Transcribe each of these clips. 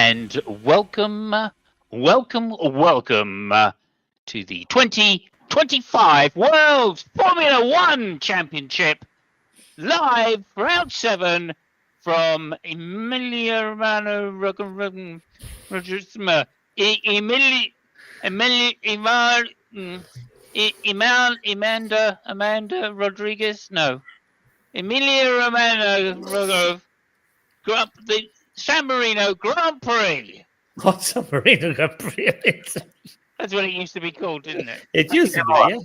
and welcome to the 2025 World Formula One Championship, live round 7 from Emilia Romagna, Amanda Rodriguez, no, Emilia Romagna, the San Marino Grand Prix. What San Marino Grand Prix? That's what it used to be called, didn't it? It used to be, yeah.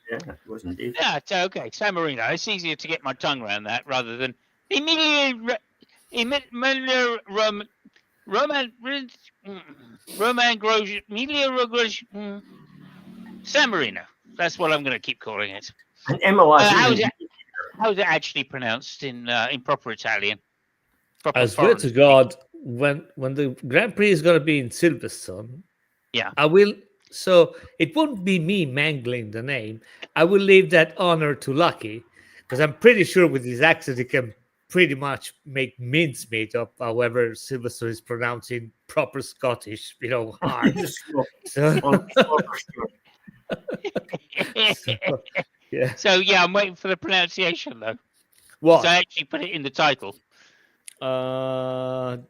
Yeah, it was indeed. Yeah, it's okay. San Marino. It's easier to get my tongue around that rather than Emilia San Marino. That's what I'm going to keep calling it. And Emma, how's it actually pronounced in proper Italian? I swear to God, when the Grand Prix is going to be in Silverstone, yeah, I will. So it won't be me mangling the name. I will leave that honor to Lucky, because I'm pretty sure with his accent he can pretty much make mincemeat of however Silverstone is pronounced in proper Scottish, hard. So yeah, I'm waiting for the pronunciation though. What? So I actually put it in the title. The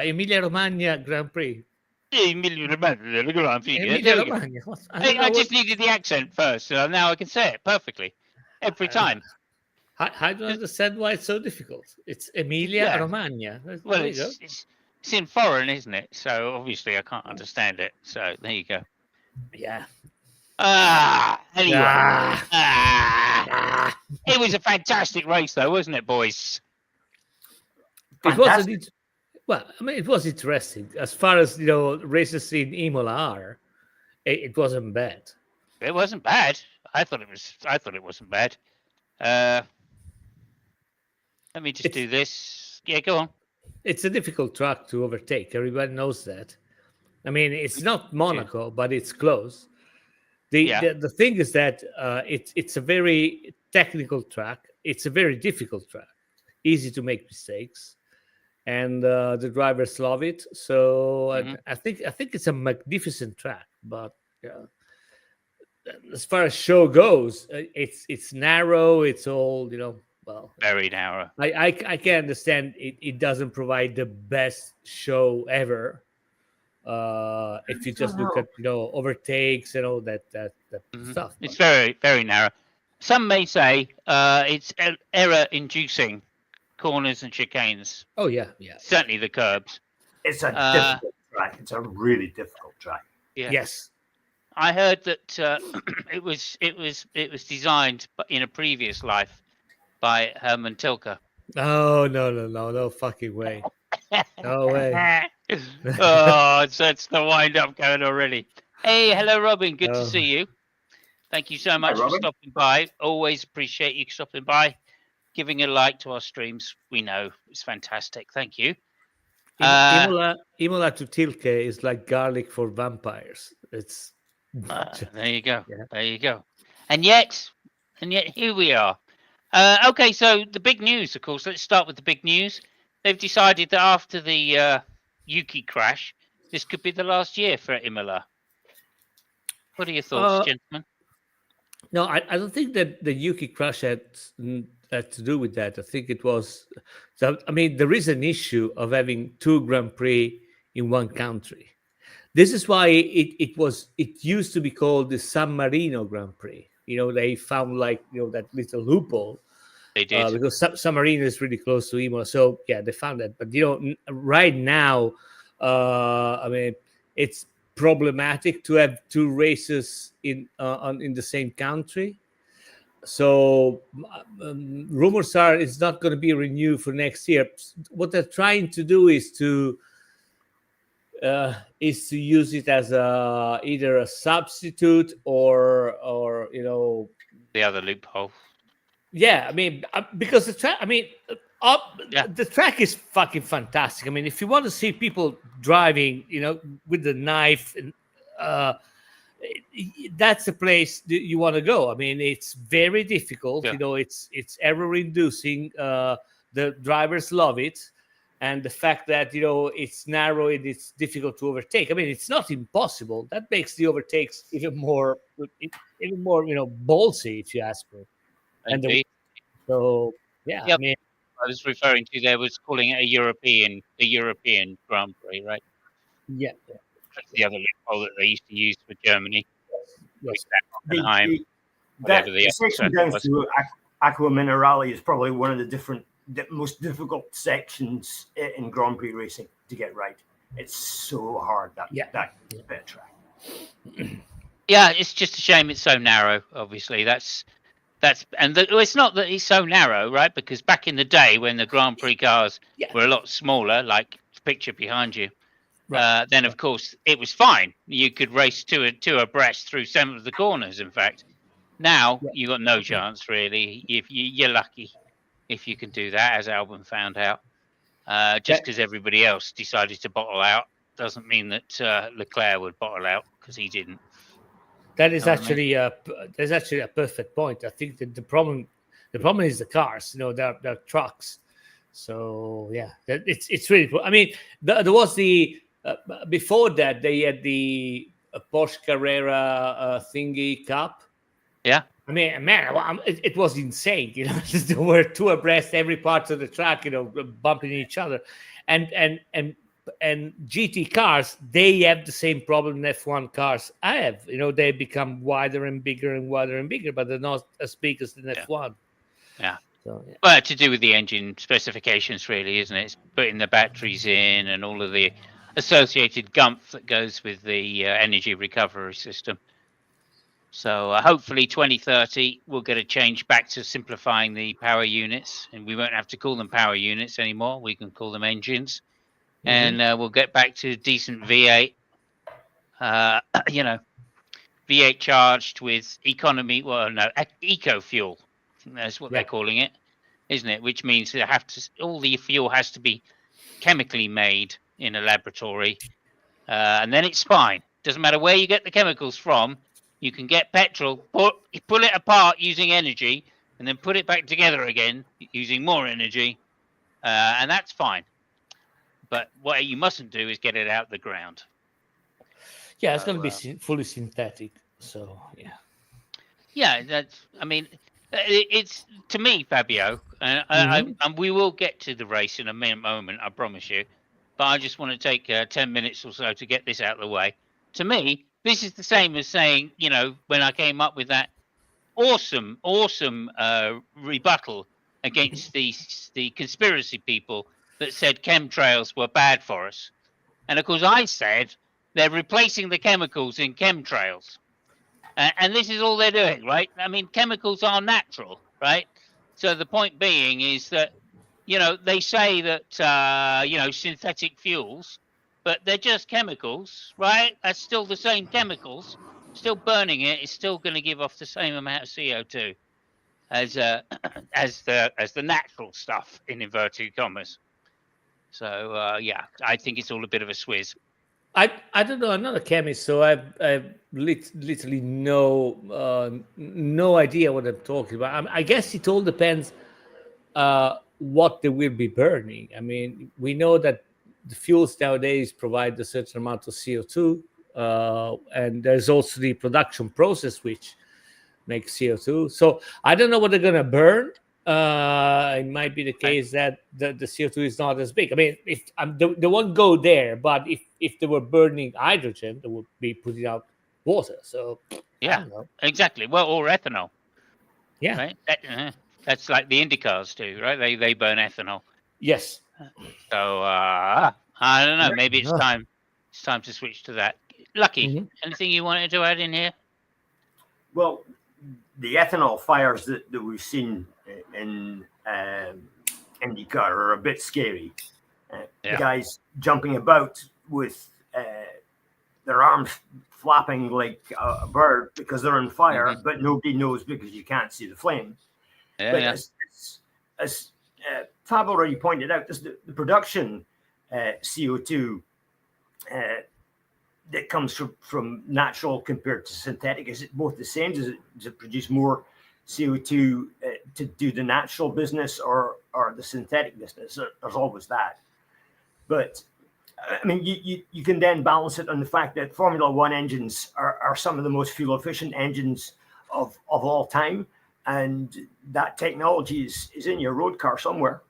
Emilia Romagna Grand Prix. Emilia Romagna Grand Prix. I just needed the accent first, so now I can say it perfectly every time. I don't understand why it's so difficult. It's Emilia Romagna. Well, it's in foreign, isn't it? So obviously I can't understand it. So there you go. Yeah. Anyway. It was a fantastic race, though, wasn't it, boys? It wasn't. Well, I mean, it was interesting as far as races in Imola are. It wasn't bad. It wasn't bad. I thought it wasn't bad. Let me just do this. Yeah, go on. It's a difficult track to overtake. Everybody knows that. I mean, it's not Monaco, but it's close. The thing is that it's a very technical track. It's a very difficult track. Easy to make mistakes, and the drivers love it. So I think it's a magnificent track. But as far as show goes, it's narrow. It's all very narrow. I can understand it doesn't provide the best show ever. If you just look at overtakes and all that stuff. It's very, very narrow. Some may say it's error-inducing corners and chicanes. Oh yeah. Certainly the curbs. It's a difficult track. It's a really difficult track. Yeah. Yes. I heard that it was designed in a previous life by Herman Tilke. Oh no fucking way. No way. Oh, so it's the wind-up going already. Hey, hello, Robin. Good to see you. Thank you so much for stopping by. Always appreciate you stopping by, giving a like to our streams. We know it's fantastic. Thank you. Imola to Tilke is like garlic for vampires. It's there you go. Yeah. There you go. And yet here we are. Okay, so the big news, of course. Let's start with the big news. They've decided that after the Yuki crash, this could be the last year for Imola. What are your thoughts, gentlemen? No, I don't think that the Yuki crash had to do with that. I think it was. So, I mean, there is an issue of having two Grand Prix in one country. This is why it used to be called the San Marino Grand Prix. They found that little loophole. They did because San Marino is really close to Imola, so yeah, they found that. But right now, I mean, it's problematic to have two races in the same country. So rumors are it's not going to be renewed for next year. What they're trying to do is to use it as either a substitute or the other loophole. Yeah, I mean, because the track, the track is fucking fantastic. I mean, if you want to see people driving, with the knife, and that's the place that you want to go. I mean, it's very difficult. Yeah. It's error-inducing. The drivers love it. and the fact that it's narrow and it's difficult to overtake. I mean, it's not impossible. That makes the overtakes even more ballsy, if you ask me. Indeed. I mean, I was referring to there was calling it the European Grand Prix, right? Yeah. That's the other loophole that they used to use for Germany. Yes. The section down through Aqua Minerale is probably one of the most difficult sections in Grand Prix racing to get right. It's so hard, that bit of track. Yeah, it's just a shame it's so narrow. Obviously, it's not that it's so narrow, right? Because back in the day when the Grand Prix cars were a lot smaller, like the picture behind you, then of course it was fine. You could race two abreast through some of the corners. In fact, now you got no chance really. If you're lucky if you can do that, as Albon found out. Just because everybody else decided to bottle out doesn't mean that Leclerc would bottle out, because he didn't. That is actually a perfect point. I think that the problem is the cars. They're trucks. So it's really. I mean, there was the before that they had the Porsche Carrera thingy cup. Yeah. I mean, man, it was insane. There were two abreast every part of the track, bumping each other, and GT cars, they have the same problem F1 cars have. They become wider and bigger and wider and bigger, but they're not as big as the F1. Yeah. Well, to do with the engine specifications, really, isn't it? It's putting the batteries in and all of the associated gumph that goes with the energy recovery system. So hopefully 2030 we'll get a change back to simplifying the power units, and we won't have to call them power units anymore. We can call them engines, and we'll get back to decent V8. V8 charged with eco fuel. I think that's what they're calling it, isn't it? Which means all the fuel has to be chemically made in a laboratory, and then it's fine. Doesn't matter where you get the chemicals from. You can get petrol, pull it apart using energy, and then put it back together again using more energy, and that's fine. But what you mustn't do is get it out the ground. Yeah, it's going to be fully synthetic. So that's. I mean, it's to me, Fabio, and we will get to the race in a moment. I promise you. But I just want to take 10 minutes or so to get this out of the way. To me, this is the same as saying, when I came up with that awesome rebuttal against the conspiracy people that said chemtrails were bad for us. And of course, I said they're replacing the chemicals in chemtrails. And this is all they're doing, right? I mean, chemicals are natural, right? So the point being is that, they say that, synthetic fuels, but they're just chemicals, right? That's still the same chemicals. Still burning it is still going to give off the same amount of CO2 as the natural stuff, in inverted commas. So I think it's all a bit of a swizz. I don't know. I'm not a chemist, so I've literally no idea what I'm talking about. I guess it all depends what they will be burning. I mean, we know that the fuels nowadays provide a certain amount of CO2, and there's also the production process which makes CO2. So I don't know what they're going to burn. It might be the case that the CO2 is not as big. I mean, if they won't go there, but if they were burning hydrogen, they would be putting out water. So exactly. Well, or ethanol. Yeah, right. That's like the Indy cars do, right? They burn ethanol. Yes. So I don't know. Maybe it's time. It's time to switch to that. Lucky, anything you wanted to add in here? Well, the ethanol fires that we've seen in IndyCar are a bit scary. The guys jumping about with their arms flapping like a bird because they're on fire, but nobody knows because you can't see the flame. As Fab already pointed out, the production CO2 that comes from natural compared to synthetic, is it both the same? Does it produce more CO2 to do the natural business or the synthetic business? There's always that. But I mean, you can then balance it on the fact that Formula One engines are some of the most fuel efficient engines of all time, and that technology is in your road car somewhere.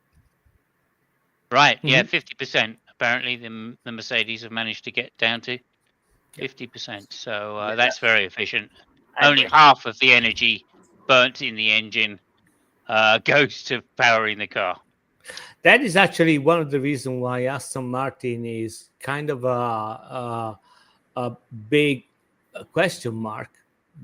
Right. Yeah, 50%. Apparently, the Mercedes have managed to get down to 50%. So that's very efficient. Only half of the energy burnt in the engine goes to powering the car. That is actually one of the reasons why Aston Martin is kind of a big question mark,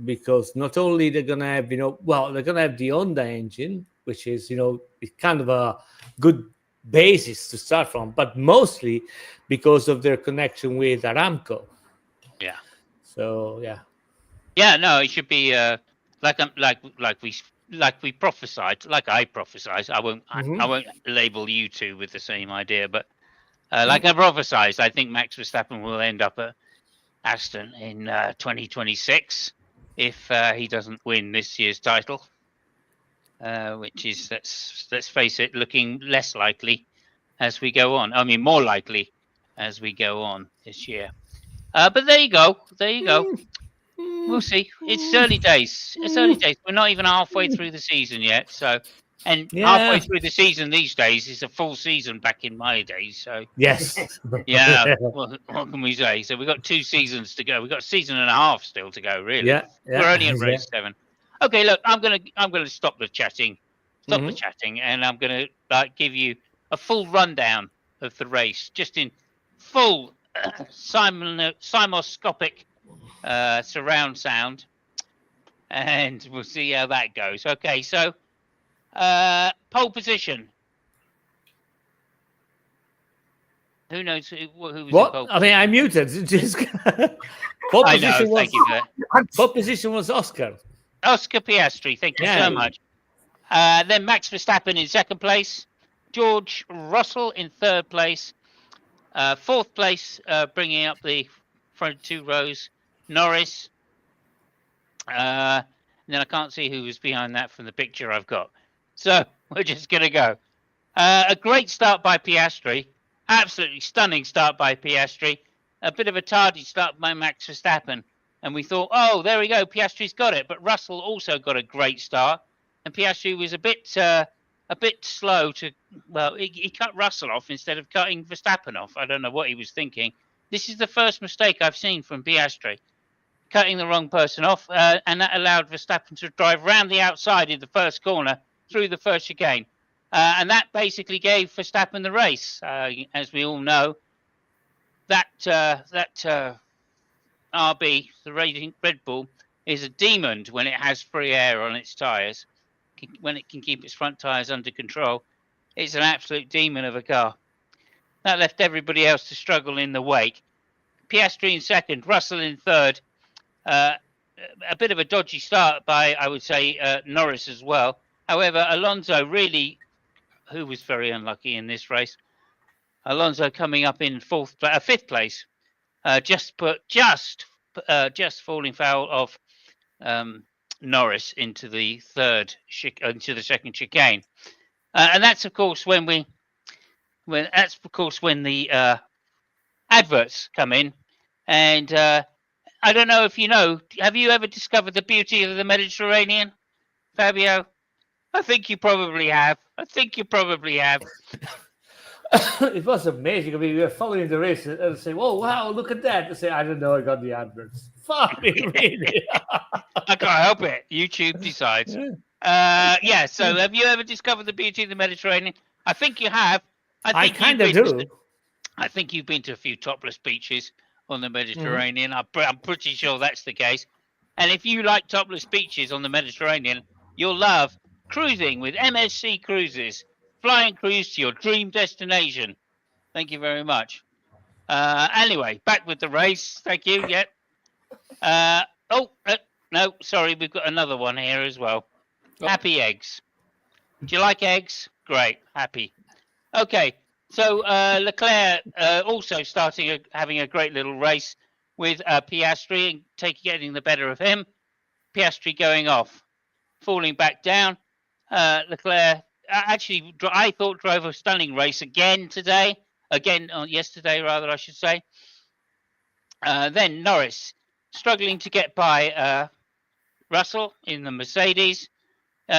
because not only they're going to have, they're going to have the Honda engine, which is, it's kind of a good basis to start from, but mostly because of their connection with Aramco. Yeah. So, yeah. Yeah, no, it should be like we prophesied, like I prophesied. I won't label you two with the same idea, but like I prophesied, I think Max Verstappen will end up at Aston in 2026 if he doesn't win this year's title, which is, let's face it, looking less likely as we go on. I mean, more likely as we go on this year. But there you go. We'll see. It's early days. We're not even halfway through the season yet. So, halfway through the season these days is a full season back in my days. So, yes. Yeah. what can we say? So we've got 2 seasons to go. We've got a season and a half still to go. Really. Yeah. We're only at race 7. Okay. Look, I'm gonna stop the chatting. The chatting, and I'm gonna give you a full rundown of the race, just in full simoscopic surround sound, and we'll see how that goes. Okay, so pole position. Who knows who was in pole position? I mean, I muted. Just pole I position know. Thank you for that. Pole position was Oscar Piastri. Thank you so much. Then Max Verstappen in 2nd place. George Russell in 3rd place. 4th place, bringing up the front 2 rows, Norris. And then I can't see who was behind that from the picture I've got. So we're just going to go. A great start by Piastri. Absolutely stunning start by Piastri. A bit of a tardy start by Max Verstappen. And we thought, oh, there we go. Piastri's got it. But Russell also got a great start. And Piastri was a bit slow to, he cut Russell off instead of cutting Verstappen off. I don't know what he was thinking. This is the first mistake I've seen from Piastri, cutting the wrong person off, and that allowed Verstappen to drive round the outside in the first corner through the first chicane. And that basically gave Verstappen the race. As we all know, that RB, the Red Bull, is a demon when it has free air on its tyres. When it can keep its front tyres under control, it's an absolute demon of a car. That left everybody else to struggle in the wake. Piastri in 2nd, Russell in 3rd. A bit of a dodgy start by, I would say, Norris as well. However, Alonso really, who was very unlucky in this race, Alonso coming up in 5th place, just falling foul of Norris into the 2nd chicane, and that's of course when the adverts come in, and I don't know if you know. Have you ever discovered the beauty of the Mediterranean, Fabio? I think you probably have. It was amazing. I mean, we were following the race and say, "Oh wow, look at that!" I say, "I don't know, I got the adverts." Fucking really. I can't help it. YouTube decides. So have you ever discovered the beauty of the Mediterranean? I think you have. I kind of do. I think you've been to a few topless beaches on the Mediterranean. I'm pretty sure that's the case. And if you like topless beaches on the Mediterranean, you'll love cruising with MSC Cruises. Fly and cruise to your dream destination. Thank you very much. Anyway, back with the race. Thank you. Yep. No, sorry, we've got another one here as well. Oh. Happy eggs. Do you like eggs? Great. Happy. Okay. So Leclerc also having a great little race with Piastri and getting the better of him. Piastri going off, falling back down. Leclerc actually, I thought, drove a stunning race again today. again on yesterday, rather, I should say. Then Norris struggling to get by Russell in the Mercedes.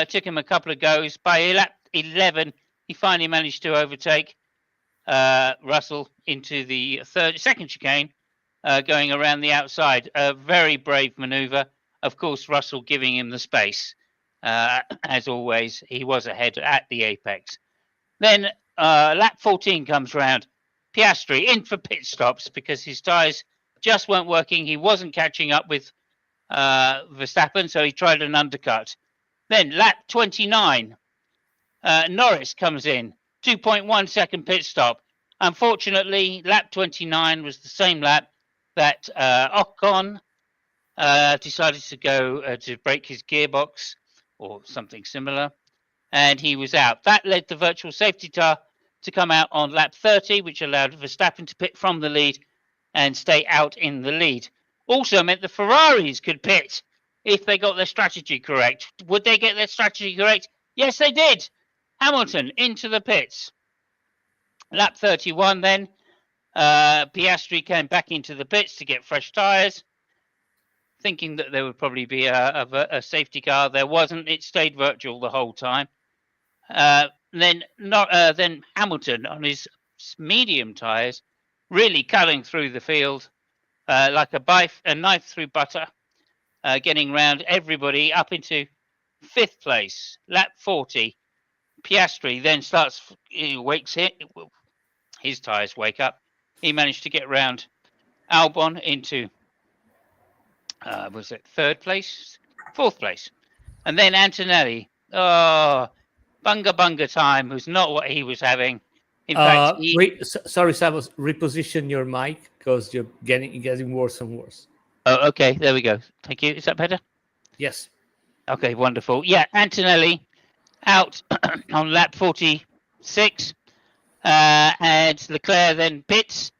Took him a couple of goes. By lap 11, he finally managed to overtake Russell into the second chicane, going around the outside. A very brave manoeuvre. Of course, Russell giving him the space. As always, he was ahead at the apex. Then lap 14 comes round. Piastri in for pit stops because his tyres just weren't working. He wasn't catching up with Verstappen, so he tried an undercut. Then lap 29, Norris comes in, 2.1 second pit stop. Unfortunately, lap 29 was the same lap that Ocon decided to go to break his gearbox or something similar, and he was out. That led the virtual safety car to come out on lap 30, which allowed Verstappen to pit from the lead and stay out in the lead. Also meant the Ferraris could pit if they got their strategy correct. Would they get their strategy correct? Yes, they did. Hamilton into the pits. Lap 31 then. Piastri came back into the pits to get fresh tyres, thinking that there would probably be a safety car. There wasn't. It stayed virtual the whole time. Then Hamilton on his medium tyres, really cutting through the field like a knife through butter, getting round everybody up into 5th place. Lap 40. Piastri then his tyres wake up. He managed to get round Albon into, was it 3rd place? 4th place. And then Antonelli, bunga time was not what he was having. In fact, sorry, Savos, reposition your mic because you're getting worse and worse. Oh, okay, there we go. Thank you. Is that better? Yes. Okay, wonderful. Yeah, Antonelli out on lap 46, and Leclerc then pits.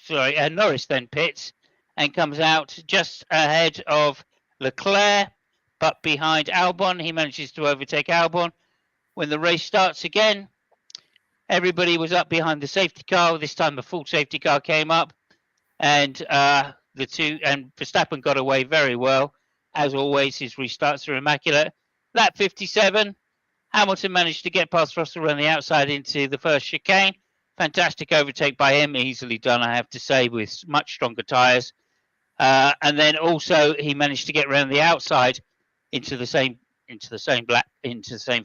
Norris then pits and comes out just ahead of Leclerc, but behind Albon. He manages to overtake Albon. When the race starts again, everybody was up behind the safety car. This time the full safety car came up, and Verstappen got away very well. As always, his restarts are immaculate. Lap 57, Hamilton managed to get past Russell around the outside into the first chicane. Fantastic overtake by him, easily done, I have to say, with much stronger tyres. And then also he managed to get around the outside into the same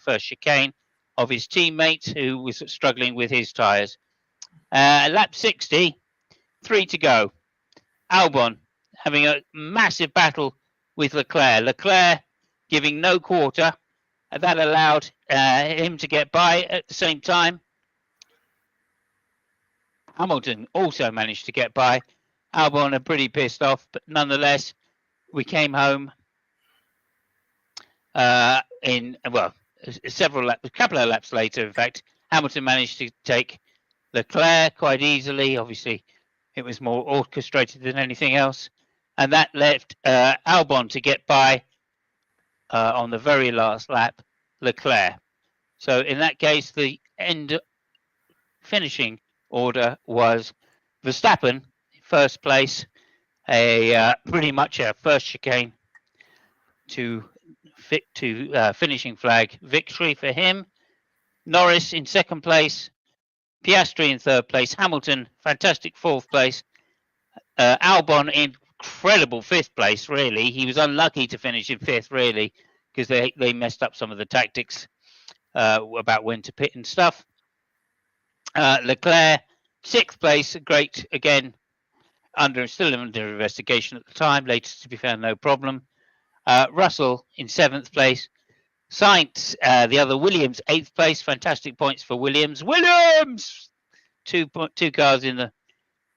first chicane of his teammate who was struggling with his tyres. Lap 60, 3 to go. Albon having a massive battle with Leclerc. Leclerc giving no quarter. That allowed him to get by at the same time. Hamilton also managed to get by. Albon are pretty pissed off, but nonetheless, we came home a couple of laps later. In fact, Hamilton managed to take Leclerc quite easily. Obviously, it was more orchestrated than anything else, and that left Albon to get by on the very last lap, Leclerc. So in that case, the end finishing order was Verstappen, first place, pretty much a first chicane to finishing flag victory for him. Norris in 2nd place, Piastri in 3rd place, Hamilton fantastic 4th place, Albon incredible 5th place. Really, he was unlucky to finish in 5th, really, because they messed up some of the tactics about when to pit and stuff. Leclerc 6th place, great again, still under investigation at the time, later to be found, no problem. Russell in 7th place. Sainz, the other Williams, 8th place. Fantastic points for Williams. Two cars in the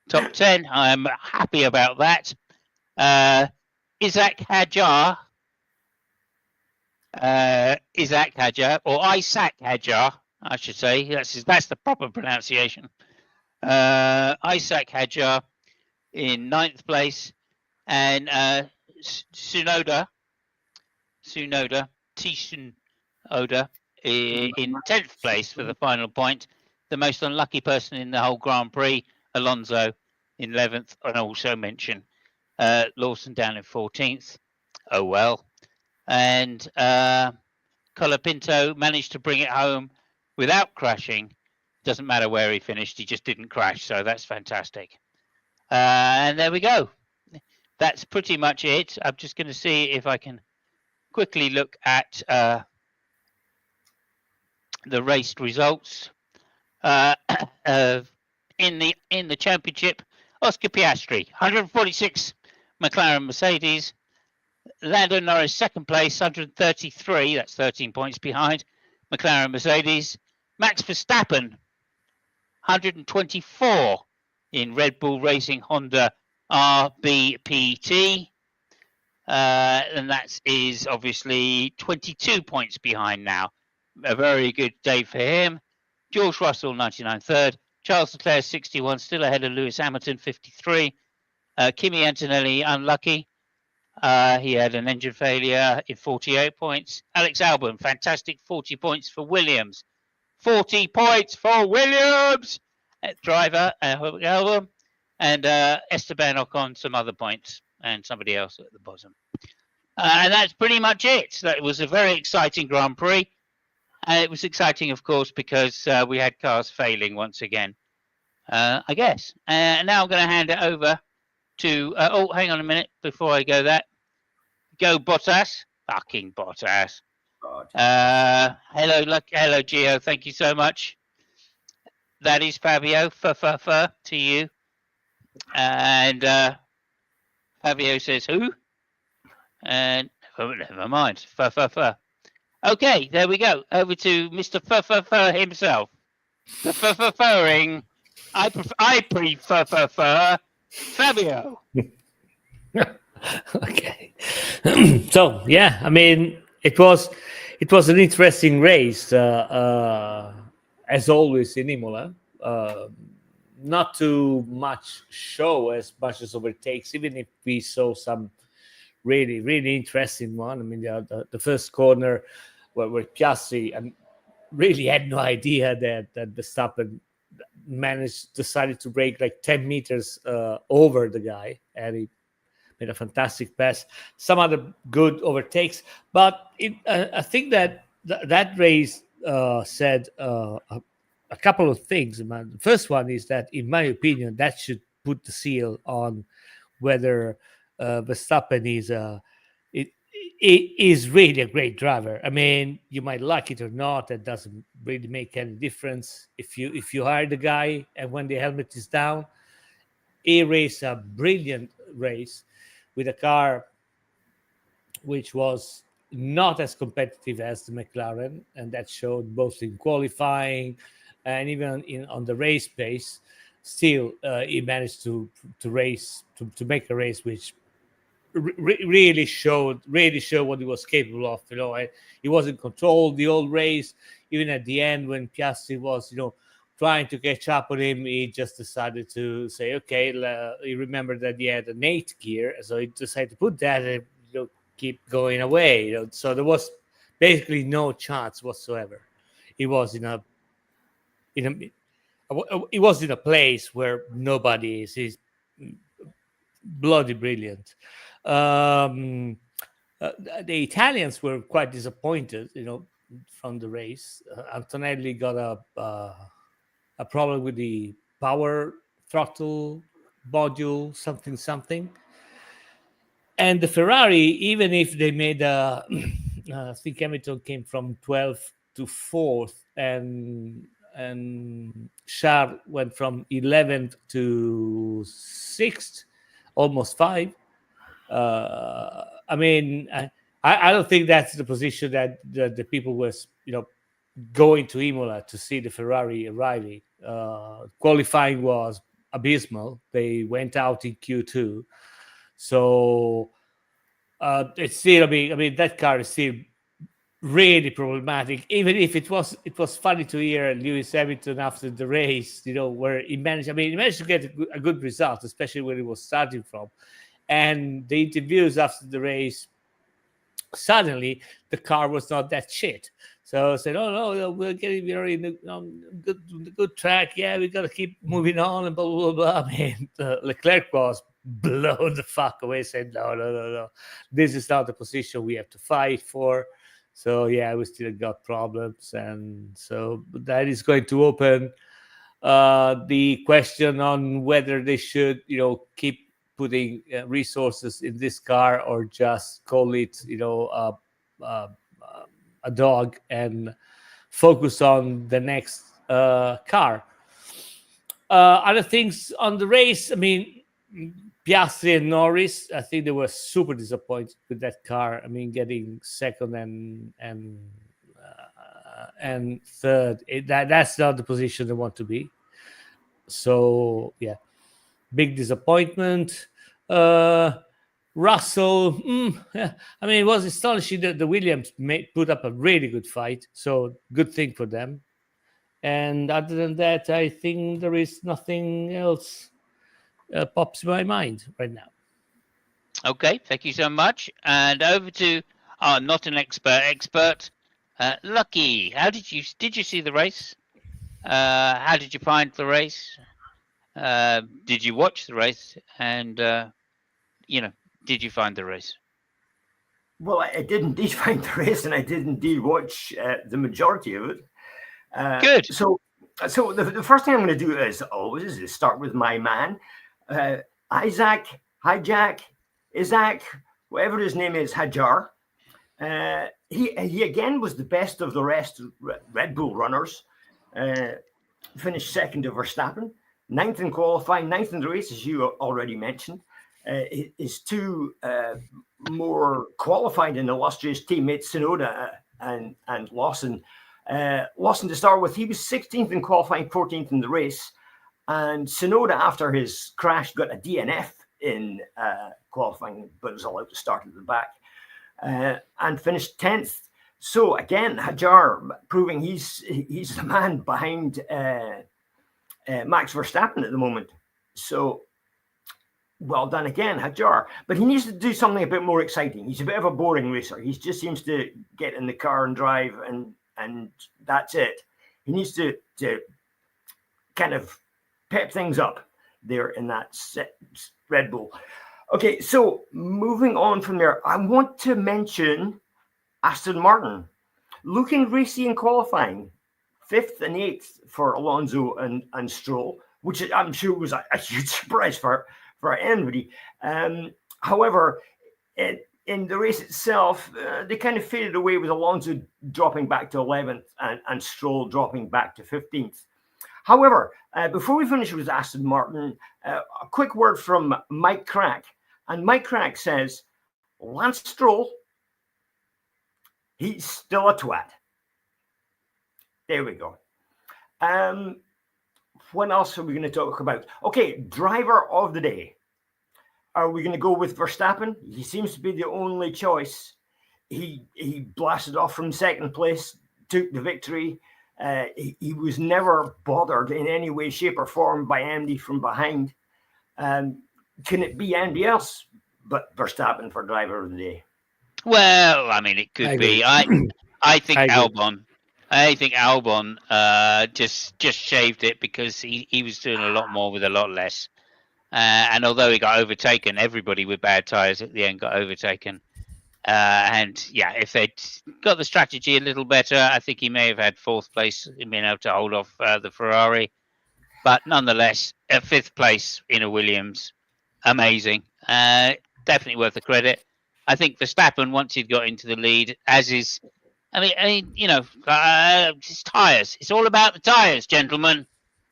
top 10. I'm happy about that. Isaac Hadjar, I should say. That's the proper pronunciation. Isaac Hadjar in 9th place, and Tsunoda in 10th place for the final point. the most unlucky person in the whole Grand Prix, Alonso in 11th, and also mention Lawson down in 14th. Oh well. And Colapinto managed to bring it home without crashing. Doesn't matter where he finished, he just didn't crash, so that's fantastic. And there we go. That's pretty much it. I'm just going to see if I can quickly look at the race results. In the championship, Oscar Piastri, 146 McLaren Mercedes. Lando Norris, second place, 133. That's 13 points behind McLaren Mercedes. Max Verstappen, 124 in Red Bull Racing Honda RBPT. And that is obviously 22 points behind now. A very good day for him. George Russell, 99 third. Charles Leclerc, 61, still ahead of Lewis Hamilton, 53. Kimi Antonelli, unlucky. He had an engine failure in 48 points. Alex Albon, fantastic 40 points for Williams. 40 points for Williams! Driver, Albon. And Esteban Ocon, some other points. And somebody else at the bottom. And that's pretty much it. That was a very exciting Grand Prix. And it was exciting, of course, because we had cars failing once again, I guess. Now I'm going to hand it over to... oh, hang on a minute before I go that. Go Bottas. Fucking Bottas. Hello, hello, Gio. Thank you so much. That is Fabio. To you. And Fabio says, who? And never mind. Okay, there we go. Over to Mr. himself. Preferring. I prefer Fabio. Okay. So yeah, I mean, it was an interesting race, as always in Imola. Not too much show as much as overtakes, even if we saw some really interesting one. I mean, the first corner where Piastri really had no idea that Verstappen decided to brake like 10 meters over the guy, and he made a fantastic pass. Some other good overtakes, but I think that race said a couple of things. Man. The first one is that, in my opinion, that should put the seal on whether Verstappen is really a great driver. I mean, you might like it or not. That doesn't really make any difference. If you hire the guy and when the helmet is down, he raced a brilliant race with a car which was not as competitive as the McLaren, and that showed both in qualifying and even on the race pace. Still, he managed to race to make a race which really showed what he was capable of. You know, he was in control the whole race. Even at the end, when Piastri was, trying to catch up on him, he just decided to say, okay, he remembered that he had an 8th gear, so he decided to put that and keep going away. So there was basically no chance whatsoever. He was in a place where nobody is. He's bloody brilliant. The Italians were quite disappointed, from the race. Antonelli got a problem with the power throttle module, something. And the Ferrari, even if they made I think Hamilton came from 12th to 4th, and Charles went from 11th to 6th, almost 5. I mean, I don't think that's the position that the people was, going to Imola to see the Ferrari arriving. Qualifying was abysmal. They went out in Q2. So it's still, I mean, that car is still really problematic. Even if it was funny to hear Lewis Hamilton after the race, where he managed to get a good result, especially where he was starting from. And the interviews after the race, suddenly the car was not that shit. So I said, "Oh no, we're in a good track. Yeah, we got to keep moving on and blah blah blah." Man, Leclerc was blown the fuck away. Said, "No. This is not the position we have to fight for." So yeah, we still got problems, and so that is going to open the question on whether they should, keep putting resources in this car or just call it, a dog and focus on the next car. Other things on the race, I mean, Piastri and Norris, I think they were super disappointed with that car. I mean, getting second and third, that's not the position they want to be. So yeah, big disappointment. Russell, yeah, I mean, it was astonishing that the Williams put up a really good fight. So good thing for them. And other than that, I think there is nothing else pops in my mind right now. Okay, thank you so much. And over to our not an expert, Lucky. How did you see the race? How did you find the race? Did you watch the race? And did you find the race? Well, I did indeed find the race, and I did indeed watch the majority of it. Good. So the first thing I'm going to do is always is start with my man, Isaac, whatever his name is, Hadjar. He again was the best of the rest Red Bull runners. Finished second to Verstappen, 9th in qualifying, 9th in the race, as you already mentioned. His two more qualified and illustrious teammates, Tsunoda and Lawson. Lawson to start with, he was 16th in qualifying, 14th in the race. And Tsunoda, after his crash, got a DNF in qualifying, but was allowed to start at the back and finished 10th. So again, Hadjar proving he's the man behind Max Verstappen at the moment. So well done again, Hadjar. But he needs to do something a bit more exciting. He's a bit of a boring racer. He just seems to get in the car and drive, and that's it. He needs to kind of pep things up there in that Red Bull. Okay, so moving on from there, I want to mention Aston Martin. Looking racy in qualifying, 5th and 8th for Alonso and Stroll, which I'm sure was a huge surprise for anybody. However, in the race itself, they kind of faded away with Alonso dropping back to 11th and Stroll dropping back to 15th. However, before we finish with Aston Martin, a quick word from Mike Crack. And Mike Crack says, Lance Stroll, he's still a twat. There we go. What else are we going to talk about? Okay, driver of the day. Are we going to go with Verstappen? He seems to be the only choice. He blasted off from second place, took the victory. He was never bothered in any way, shape, or form by Andy from behind. Can it be anybody else but Verstappen for driver of the day? Well, I mean, it could be. I think Albon. I think Albon just shaved it because he was doing a lot more with a lot less. And although he got overtaken, everybody with bad tyres at the end got overtaken. And yeah, if they'd got the strategy a little better, I think he may have had 4th place in being able to hold off the Ferrari. But nonetheless, a 5th place in a Williams, amazing. Definitely worth the credit. I think Verstappen, once he'd got into the lead, his tyres. It's all about the tyres, gentlemen.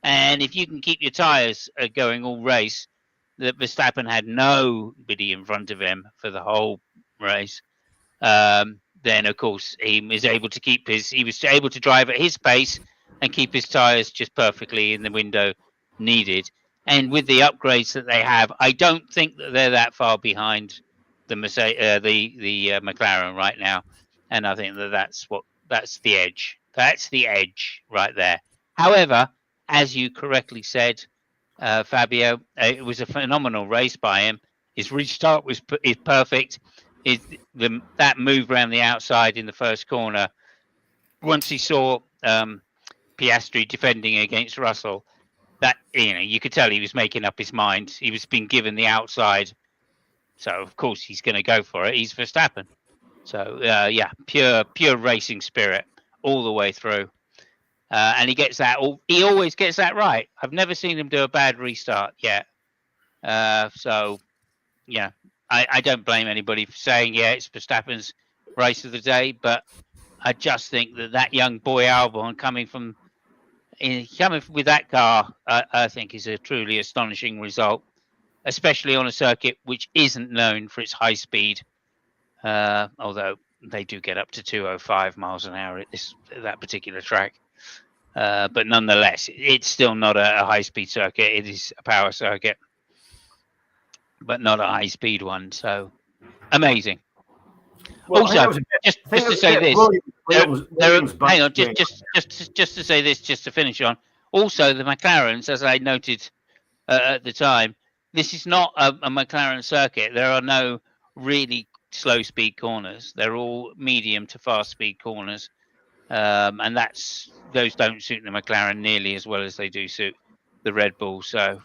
And if you can keep your tyres going all race, that Verstappen had nobody in front of him for the whole race, then of course he was able to drive at his pace and keep his tyres just perfectly in the window needed. And with the upgrades that they have, I don't think that they're that far behind the McLaren right now. And I think that's the edge. That's the edge right there. However, as you correctly said, Fabio, it was a phenomenal race by him. His restart is perfect. That move around the outside in the first corner once he saw Piastri defending against Russell, that you could tell he was making up his mind. He was being given the outside, so of course he's going to go for it. He's Verstappen, so pure racing spirit all the way through, and he gets that. He always gets that right. I've never seen him do a bad restart yet. So yeah, I don't blame anybody for saying it's Verstappen's race of the day, but I just think that young boy Albon coming with that car, I think is a truly astonishing result, especially on a circuit which isn't known for its high speed. Although they do get up to 205 miles an hour at that particular track, but nonetheless, it's still not a high speed circuit. It is a power circuit, but not a high speed one. So amazing. Well, also, just to say this, hang on, just to say this, just to finish on. Also, the McLarens, as I noted at the time, this is not a McLaren circuit. There are no really slow speed corners. They're all medium to fast speed corners, and those don't suit the McLaren nearly as well as they do suit the Red Bull. So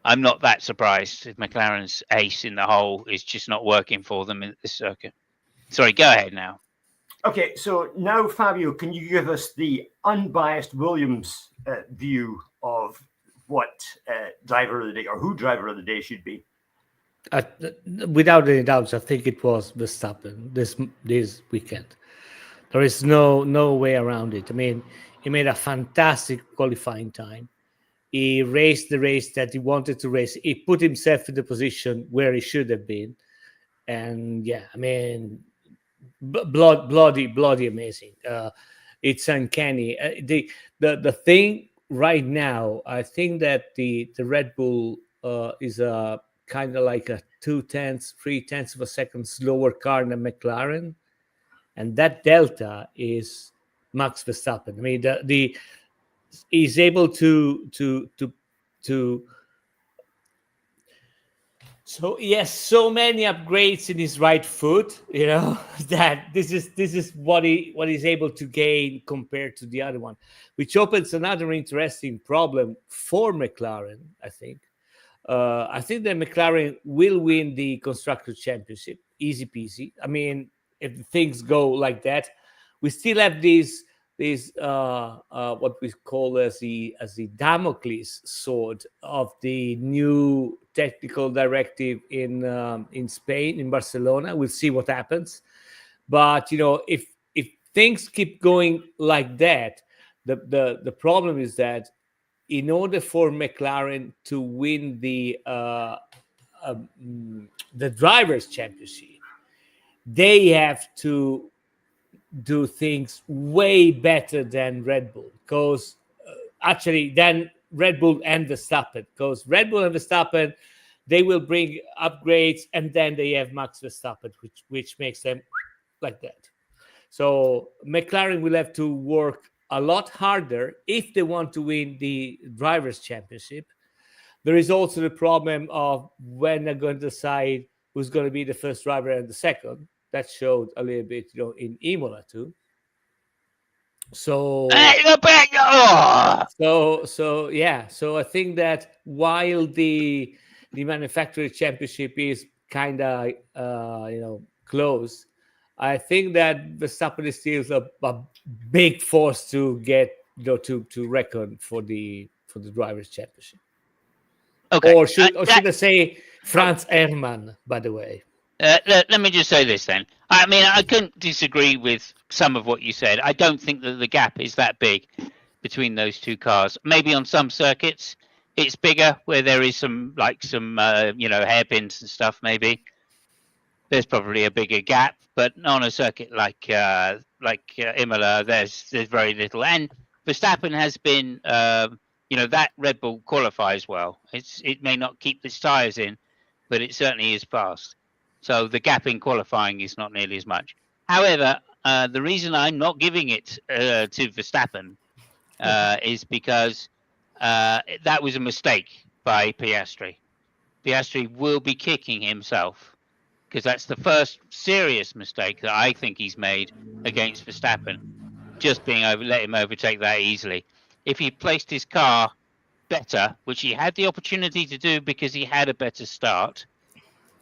I'm not that surprised if McLaren's ace in the hole is just not working for them in this circuit. Sorry, go ahead now. Okay, so now, Fabio, can you give us the unbiased Williams view of what driver of the day or who driver of the day should be? Without any doubts, I think it was Verstappen this weekend. There is no way around it. I mean, he made a fantastic qualifying time. He raced the race that he wanted to race. He put himself in the position where he should have been. And yeah, I mean, bloody amazing. It's uncanny. The thing right now, I think that the Red Bull is a kind of like a 3/10 of a second slower car than McLaren, and that delta is Max Verstappen. I mean, he's able to so he has so many upgrades in his right foot, that this is what he's able to gain compared to the other one, which opens another interesting problem for McLaren. I think that McLaren will win the Constructors' Championship, easy peasy. I mean, if things go like that, we still have these what we call as the Damocles sword of the new technical directive in Spain, in Barcelona. We'll see what happens, but if things keep going like that, the problem is that in order for McLaren to win the drivers' championship, they have to do things way better than Red Bull, because actually then Red Bull and Verstappen, because Red Bull and Verstappen, they will bring upgrades, and then they have Max Verstappen, which makes them like that. So McLaren will have to work a lot harder if they want to win the drivers' championship. There is also the problem of when they're going to decide who's going to be the first driver and the second. That showed a little bit, in Imola too. So yeah. So I think that while the manufacturer championship is kind of close, I think that Verstappen is still a big force to get to reckon for the drivers' championship. Okay. Or should I say Franz Herrmann, by the way. Let me just say this then. I mean, I couldn't disagree with some of what you said. I don't think that the gap is that big between those two cars. Maybe on some circuits it's bigger, where there is some hairpins and stuff. Maybe there's probably a bigger gap, but on a circuit like Imola, there's very little. And Verstappen has been, that Red Bull qualifies well. It may not keep its tyres in, but it certainly is fast. So the gap in qualifying is not nearly as much. However, the reason I'm not giving it to Verstappen is because that was a mistake by Piastri. Piastri will be kicking himself, because that's the first serious mistake that I think he's made against Verstappen. just let him overtake that easily. If he placed his car better, which he had the opportunity to do because he had a better start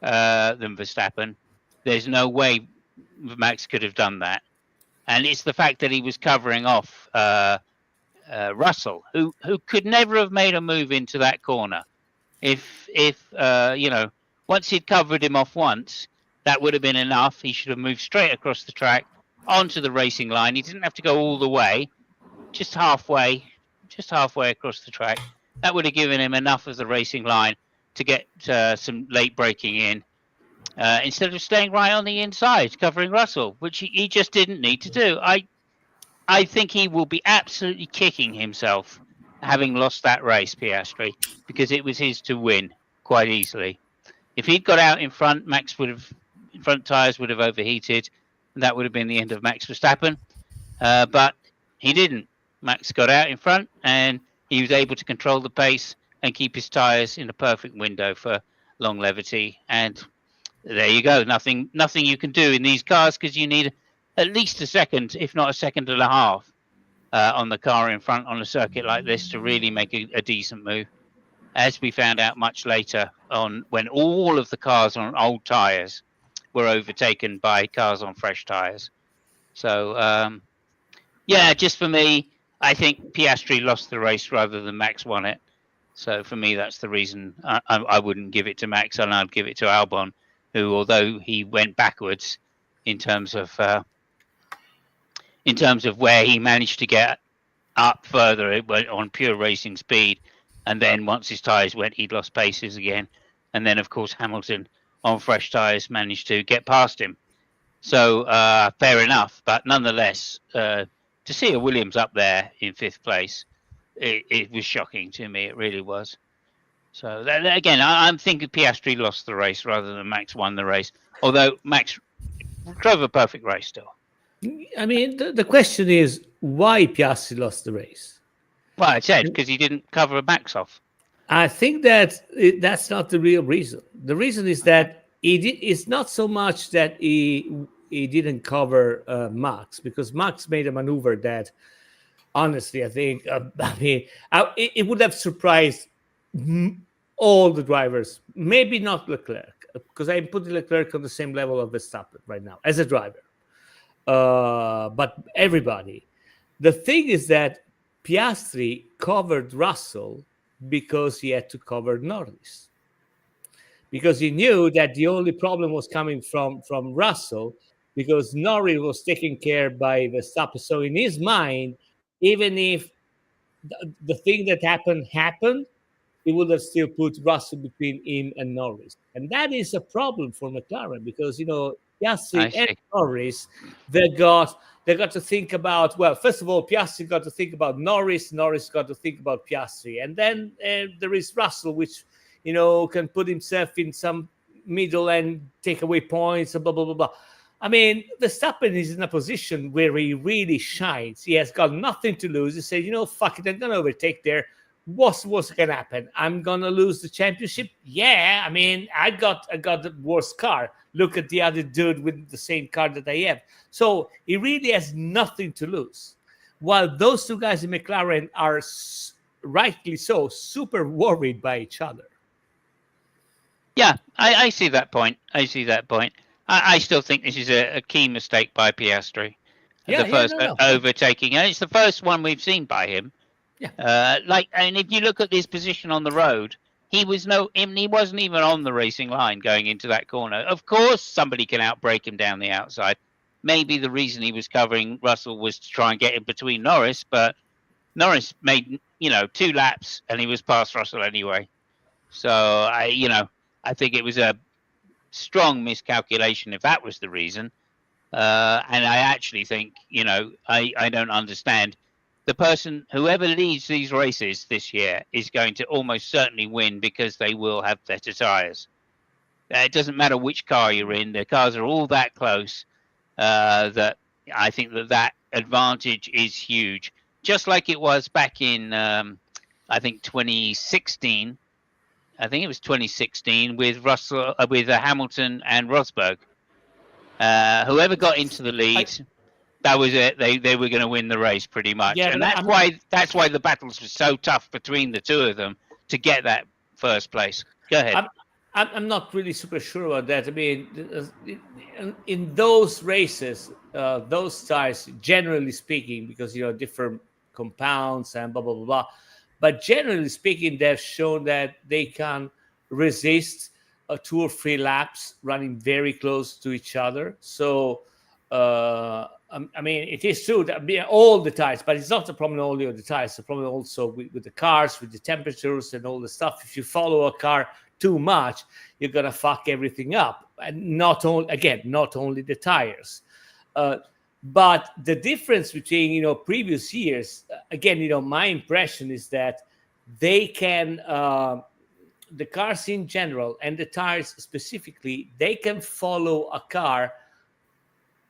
than Verstappen, there's no way Max could have done that. And it's the fact that he was covering off Russell, who could never have made a move into that corner. If once he'd covered him off once, that would have been enough. He should have moved straight across the track onto the racing line. He didn't have to go all the way, just halfway across the track. That would have given him enough of the racing line to get some late braking in, instead of staying right on the inside, covering Russell, which he just didn't need to do. I think he will be absolutely kicking himself having lost that race, Piastri, because it was his to win quite easily. If he'd got out in front, front tyres would have overheated, and that would have been the end of Max Verstappen. But he didn't. Max got out in front, and he was able to control the pace and keep his tyres in a perfect window for long levity. And there you go. Nothing you can do in these cars, because you need at least a second, if not a second and a half, on the car in front on a circuit like this to really make a decent move. As we found out much later on, when all of the cars on old tyres were overtaken by cars on fresh tyres. So, just for me, I think Piastri lost the race rather than Max won it. So for me, that's the reason I wouldn't give it to Max, and I'd give it to Albon, who, although he went backwards in terms of where he managed to get up further, it went on pure racing speed. And then once his tyres went, he'd lost paces again. And then, of course, Hamilton on fresh tyres managed to get past him. So fair enough. But nonetheless, to see a Williams up there in 5th place, it was shocking to me. It really was. So again, I'm thinking Piastri lost the race rather than Max won the race. Although Max drove a perfect race still. I mean, the question is, why Piastri lost the race? Well, I said because he didn't cover Max off. I think that that's not the real reason. The reason is that it's not so much that he didn't cover Max, because Max made a maneuver that, honestly, I think, it would have surprised all the drivers. Maybe not Leclerc, because I'm putting Leclerc on the same level of Verstappen right now as a driver. But everybody. The thing is that Piastri covered Russell because he had to cover Norris, because he knew that the only problem was coming from Russell, because Norris was taken care by Verstappen. So in his mind, even if the thing that happened, he would have still put Russell between him and Norris. And that is a problem for McLaren, because, Piastri and Norris, they got to think about, well, first of all, Piastri got to think about Norris got to think about Piastri. And then there is Russell, which, can put himself in some middle and take away points and blah, blah, blah, blah. I mean, Verstappen is in a position where he really shines. He has got nothing to lose. He said, fuck it, I'm going to overtake there. What's going to happen? I'm going to lose the championship? Yeah, I mean, I got the worst car. Look at the other dude with the same car that I have. So he really has nothing to lose. While those two guys in McLaren are, rightly so, super worried by each other. Yeah, I see that point. I still think this is a key mistake by Piastri. Overtaking. And it's the first one we've seen by him. Yeah. And if you look at his position on the road, he wasn't even on the racing line going into that corner. Of course, somebody can outbrake him down the outside. Maybe the reason he was covering Russell was to try and get in between Norris, but Norris made 2 laps and he was past Russell anyway. So I think it was a strong miscalculation if that was the reason. And I actually think I don't understand. The person, whoever leads these races this year, is going to almost certainly win, because they will have better tyres. It doesn't matter which car you're in. The cars are all that close that I think that advantage is huge. Just like it was back in, 2016. I think it was 2016 with Hamilton and Rosberg. Whoever got into the lead... That was it. They were going to win the race pretty much, Yeah, and but that's why the battles were so tough between the two of them to get that first place. Go ahead. I'm not really super sure about that. I mean, in those races, those tires, generally speaking, because different compounds and blah blah blah blah, but generally speaking, they've shown that they can resist 2 or 3 laps running very close to each other. So. I mean, it is true that all the tires, but it's not a problem only with the tires. It's a problem also with the cars, with the temperatures and all the stuff. If you follow a car too much, you're gonna fuck everything up. And not only the tires, but the difference between previous years. Again, my impression is that they can. The cars in general and the tires specifically, they can follow a car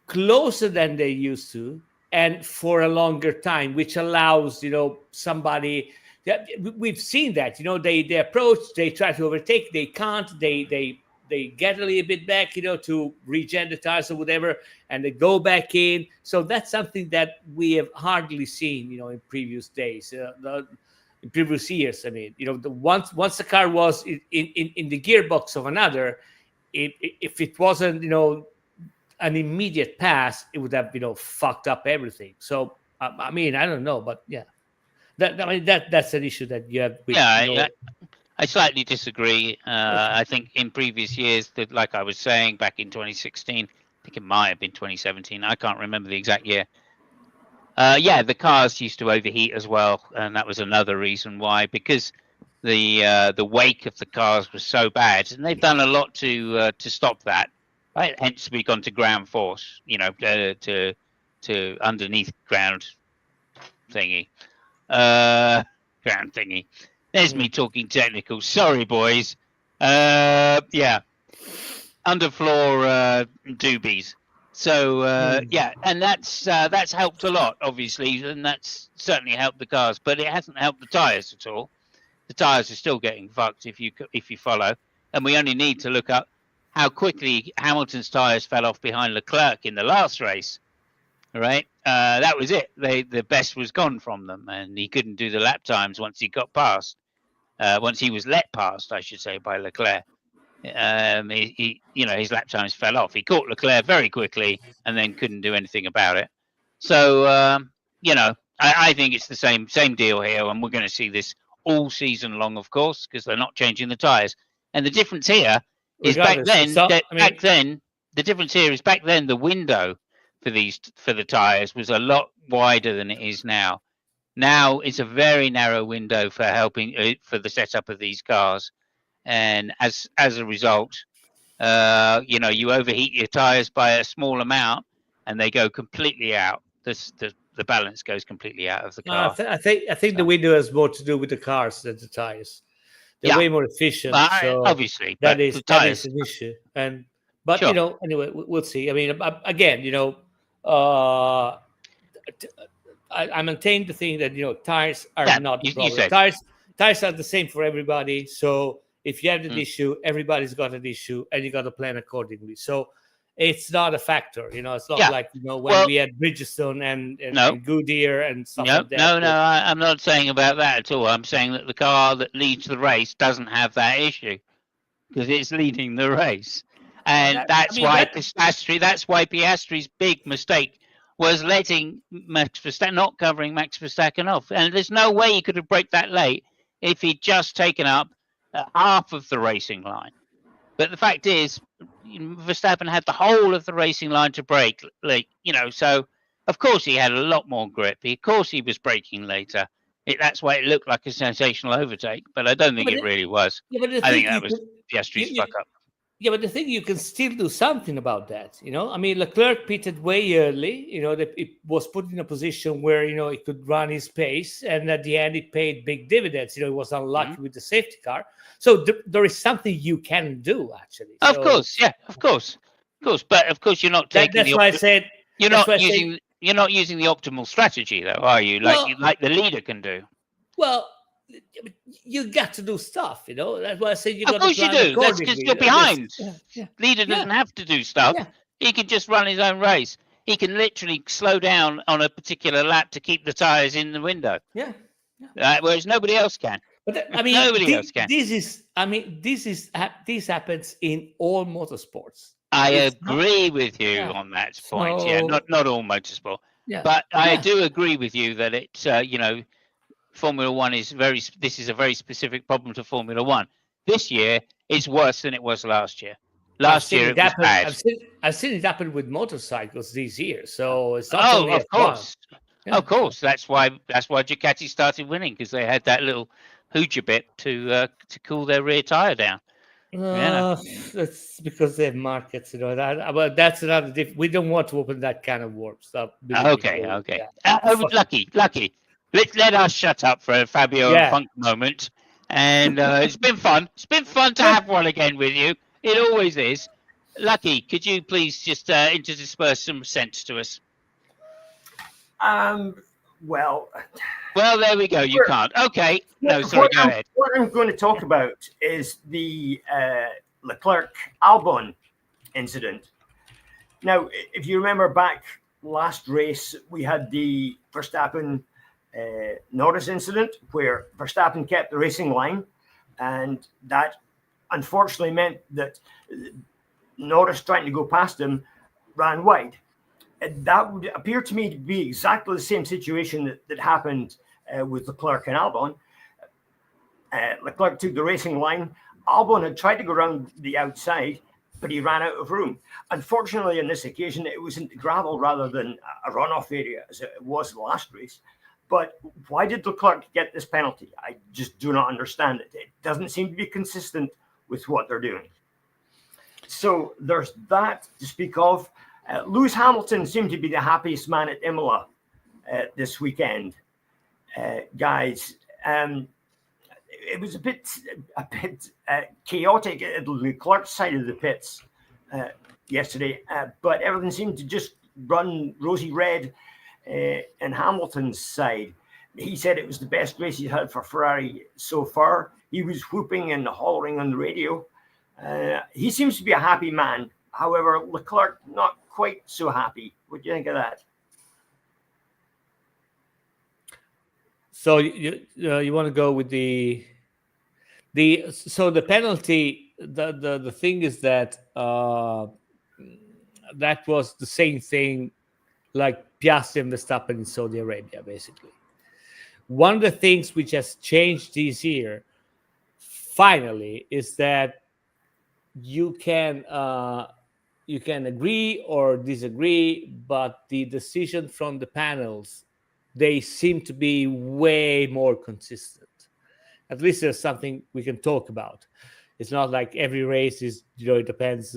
closer than they used to and for a longer time, which allows somebody. We've seen that they approach, they try to overtake, they can't, they get a little bit back to regen the tires or whatever, and they go back in. So that's something that we have hardly seen in previous days, in previous years. I mean, once the car was in the gearbox of another, if it wasn't an immediate pass, it would have fucked up everything. So I mean, I don't know, but yeah, that's an issue that you have with, I slightly disagree. I think in previous years, that, like I was saying back in 2016, I think it might have been 2017, I can't remember the exact year. The cars used to overheat as well, and that was another reason why, because the wake of the cars was so bad, and they've done a lot to stop that. Right, hence we've gone to ground force, to underneath ground thingy, There's me talking technical. Sorry, boys. Underfloor doobies. So and that's helped a lot, obviously, and that's certainly helped the cars, but it hasn't helped the tires at all. The tires are still getting fucked if you follow, and we only need to look up how quickly Hamilton's tyres fell off behind Leclerc in the last race. All right, that was it. The best was gone from them, and he couldn't do the lap times once he got past. Once he was let past, I should say, by Leclerc. His lap times fell off. He caught Leclerc very quickly, and then couldn't do anything about it. So I think it's the same deal here, and we're going to see this all season long, of course, because they're not changing the tyres. And the difference here is back then. The difference here is back then. The window for the tyres was a lot wider than it is now. Now it's a very narrow window for helping for the setup of these cars, and as a result, you overheat your tyres by a small amount, and they go completely out. The balance goes completely out of the car. I think the window has more to do with the cars than the tyres. They're way more efficient. So obviously, that is an issue. But sure. Anyway, we'll see. I mean, again, I maintain the thing that tires are not the problem. Tires are the same for everybody. So if you have an issue, everybody's got an issue, and you got to plan accordingly. So it's not a factor. It's not like when we had Bridgestone and Goodyear and stuff like that. No, I'm not saying about that at all. I'm saying that the car that leads the race doesn't have that issue because it's leading the race, and that's why Piastri's big mistake was letting Max Verstappen, not covering Max Verstappen off. And there's no way he could have braked that late if he'd just taken up half of the racing line. But the fact is, Verstappen had the whole of the racing line to brake. So of course he had a lot more grip. Of course he was braking later. That's why it looked like a sensational overtake. But I don't think it really was. I think that was Piastri's fuck up. Yeah, but the thing, you can still do something about that. I mean, Leclerc pitted way early. It was put in a position where he could run his pace, and at the end, it paid big dividends. He was unlucky with the safety car. So there is something you can do, actually. Of course, of course. But of course, you're not taking. That's why I said you're not using. You're not using the optimal strategy, though, are you? Like the leader can do. Well, you got to do stuff, That's why I said you got to. Of course you do. That's because you're behind. Leader doesn't have to do stuff. He can just run his own race. he can literally slow down on a particular lap to keep the tires in the window. Yeah. Whereas nobody else can. But I mean, nobody else can. This happens in all motorsports. I agree with you on that point. Yeah, not all motorsport. Yeah, but I do agree with you that it's Formula One is this is a very specific problem to Formula One. This year it's worse than it was last year. Last year it was bad. I've seen it happen with motorcycles this year, so it's not only of course. Of course, that's why Ducati started winning, because they had that little hooja bit to cool their rear tire down. That's because they have markets, but that's another. We don't want to open that kind of worms. Okay. Lucky. Let us shut up for a Fabio and Funk moment. And it's been fun. It's been fun to have one again with you. It always is. Lucky, could you please just intersperse some sense to us? Well, there we go. You can't. Okay. No, sorry. Go ahead. What I'm going to talk about is the Leclerc-Albon incident. Now, if you remember back last race, we had the Verstappen Norris incident where Verstappen kept the racing line, and that unfortunately meant that Norris, trying to go past him, ran wide. That would appear to me to be exactly the same situation that happened with Leclerc and Albon. Leclerc took the racing line. Albon had tried to go around the outside, but he ran out of room. Unfortunately, on this occasion, it was in gravel rather than a runoff area, as it was the last race. But why did Leclerc get this penalty? I just do not understand it. It doesn't seem to be consistent with what they're doing. So there's that to speak of. Lewis Hamilton seemed to be the happiest man at Imola this weekend, guys. It was a bit chaotic at the Leclerc side of the pits yesterday, but everything seemed to just run rosy red in Hamilton's side. He said it was the best race he's had for Ferrari so far. He was whooping and hollering on the radio. He seems to be a happy man. However, Leclerc not quite so happy. What do you think of that? So you want to go with the penalty? The thing is that that was the same thing like Piastri and Verstappen in Saudi Arabia, basically. One of the things which has changed this year, finally, is that you can agree or disagree, but the decision from the panels, they seem to be way more consistent. At least there's something we can talk about. It's not like every race is, it depends.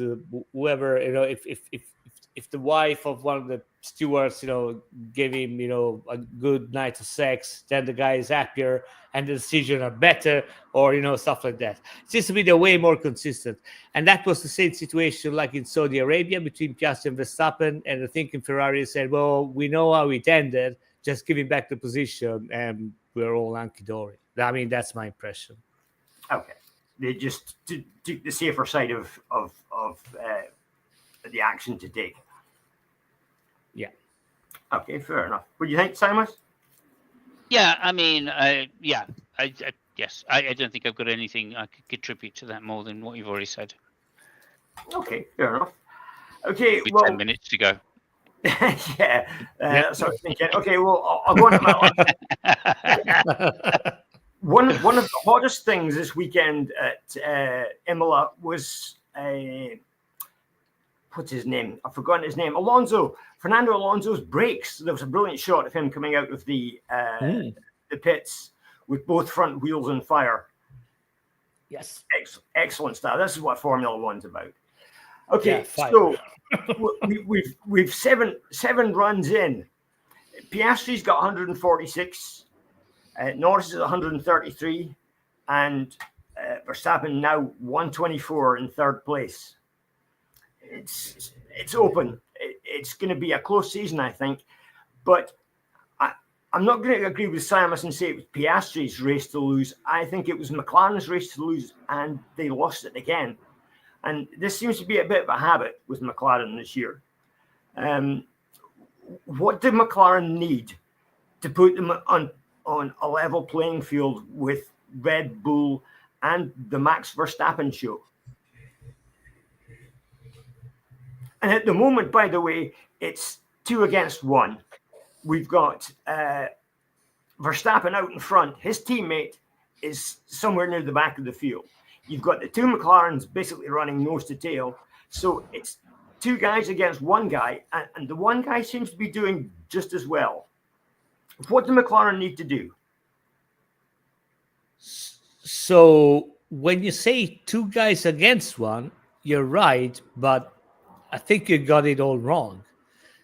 Whoever, if the wife of one of the stewards, gave him, a good night of sex, then the guy is happier and the decisions are better, or, stuff like that. It seems to be the way more consistent. And that was the same situation like in Saudi Arabia between Piastri and Verstappen. And I think in Ferrari said, well, we know how it ended, just give him back the position and we're all hunky-dory. I mean, that's my impression. Okay. They just took the safer side of the action to take. Yeah. Okay, fair enough. What do you think, Simon? Yeah, I mean, yes. I don't think I've got anything I could contribute to that more than what you've already said. Okay, fair enough. Okay, 10 minutes to go. Yeah, that's what I was thinking. Okay, well, I'll go on to my one of the hottest things this weekend at Imola was what's his name? I've forgotten his name. Fernando Alonso's brakes. There was a brilliant shot of him coming out of the pits with both front wheels on fire. Yes, excellent stuff. This is what Formula One's about. Okay, so we've seven runs in. Piastri's got 146. Norris is 133, and Verstappen now 124 in third place. It's open. It's going to be a close season, I think. But I'm not going to agree with Simus and say it was Piastri's race to lose. I think it was McLaren's race to lose, and they lost it again. And this seems to be a bit of a habit with McLaren this year. what did McLaren need to put them on a level playing field with Red Bull and the Max Verstappen show? And at the moment, by the way, it's 2 against 1. We've got Verstappen out in front. His teammate is somewhere near the back of the field. You've got the 2 McLarens basically running nose to tail. So it's 2 guys against 1 guy, and the 1 guy seems to be doing just as well. What do McLaren need to do? So when you say 2 guys against 1, you're right, but I think you got it all wrong,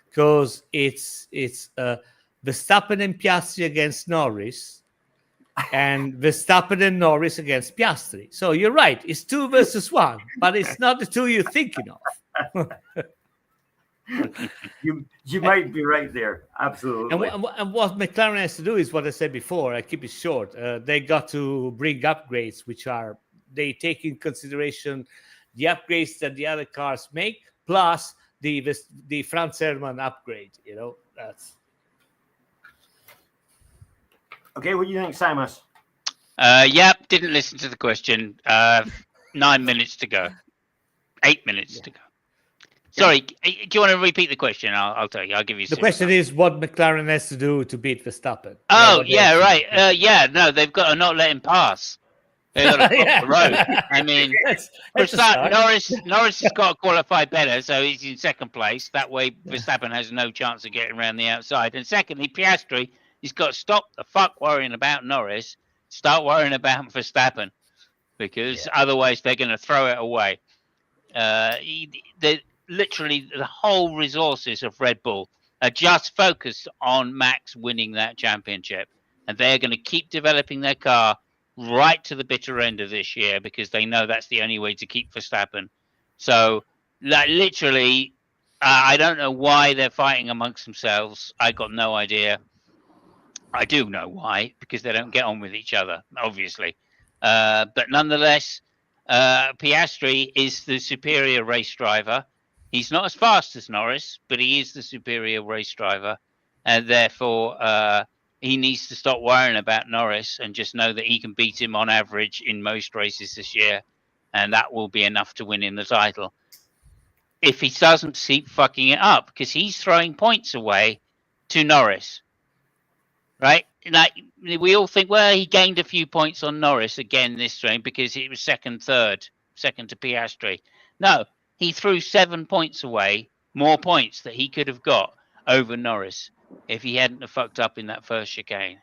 because it's Verstappen and Piastri against Norris, and Verstappen and Norris against Piastri. So you're right, it's 2 versus 1, but it's not the 2 you're thinking of. You might be right there, absolutely. And what McLaren has to do is what I said before. I keep it short. They got to bring upgrades, which are they take in consideration the upgrades that the other cars make, plus the Franz Hermann upgrade. You know, that's okay. What do you think, Simus? Yep, didn't listen to the question. 9 minutes to go. 8 minutes to go. Sorry, do you want to repeat the question? I'll tell you. I'll give you. The question is what McLaren has to do to beat Verstappen. Oh, yeah, right. Yeah, no, they've got to not let him pass. They've got to block the road. I mean, for a start, Norris has got to qualify better, so he's in second place. That way, Verstappen has no chance of getting around the outside. And secondly, Piastri, he's got to stop the fuck worrying about Norris, start worrying about Verstappen, because otherwise they're going to throw it away. Literally, the whole resources of Red Bull are just focused on Max winning that championship. And they're going to keep developing their car right to the bitter end of this year, because they know that's the only way to keep Verstappen. So, like, literally, I don't know why they're fighting amongst themselves. I got no idea. I do know why, because they don't get on with each other, obviously. But nonetheless, Piastri is the superior race driver. He's not as fast as Norris, but he is the superior race driver. And therefore, he needs to stop worrying about Norris and just know that he can beat him on average in most races this year. And that will be enough to win him the title. If he doesn't keep fucking it up, because he's throwing points away to Norris. Right? Like, we all think, well, he gained a few points on Norris again this train because it was second to Piastri. No, he threw 7 points away, more points that he could have got over Norris if he hadn't have fucked up in that first chicane.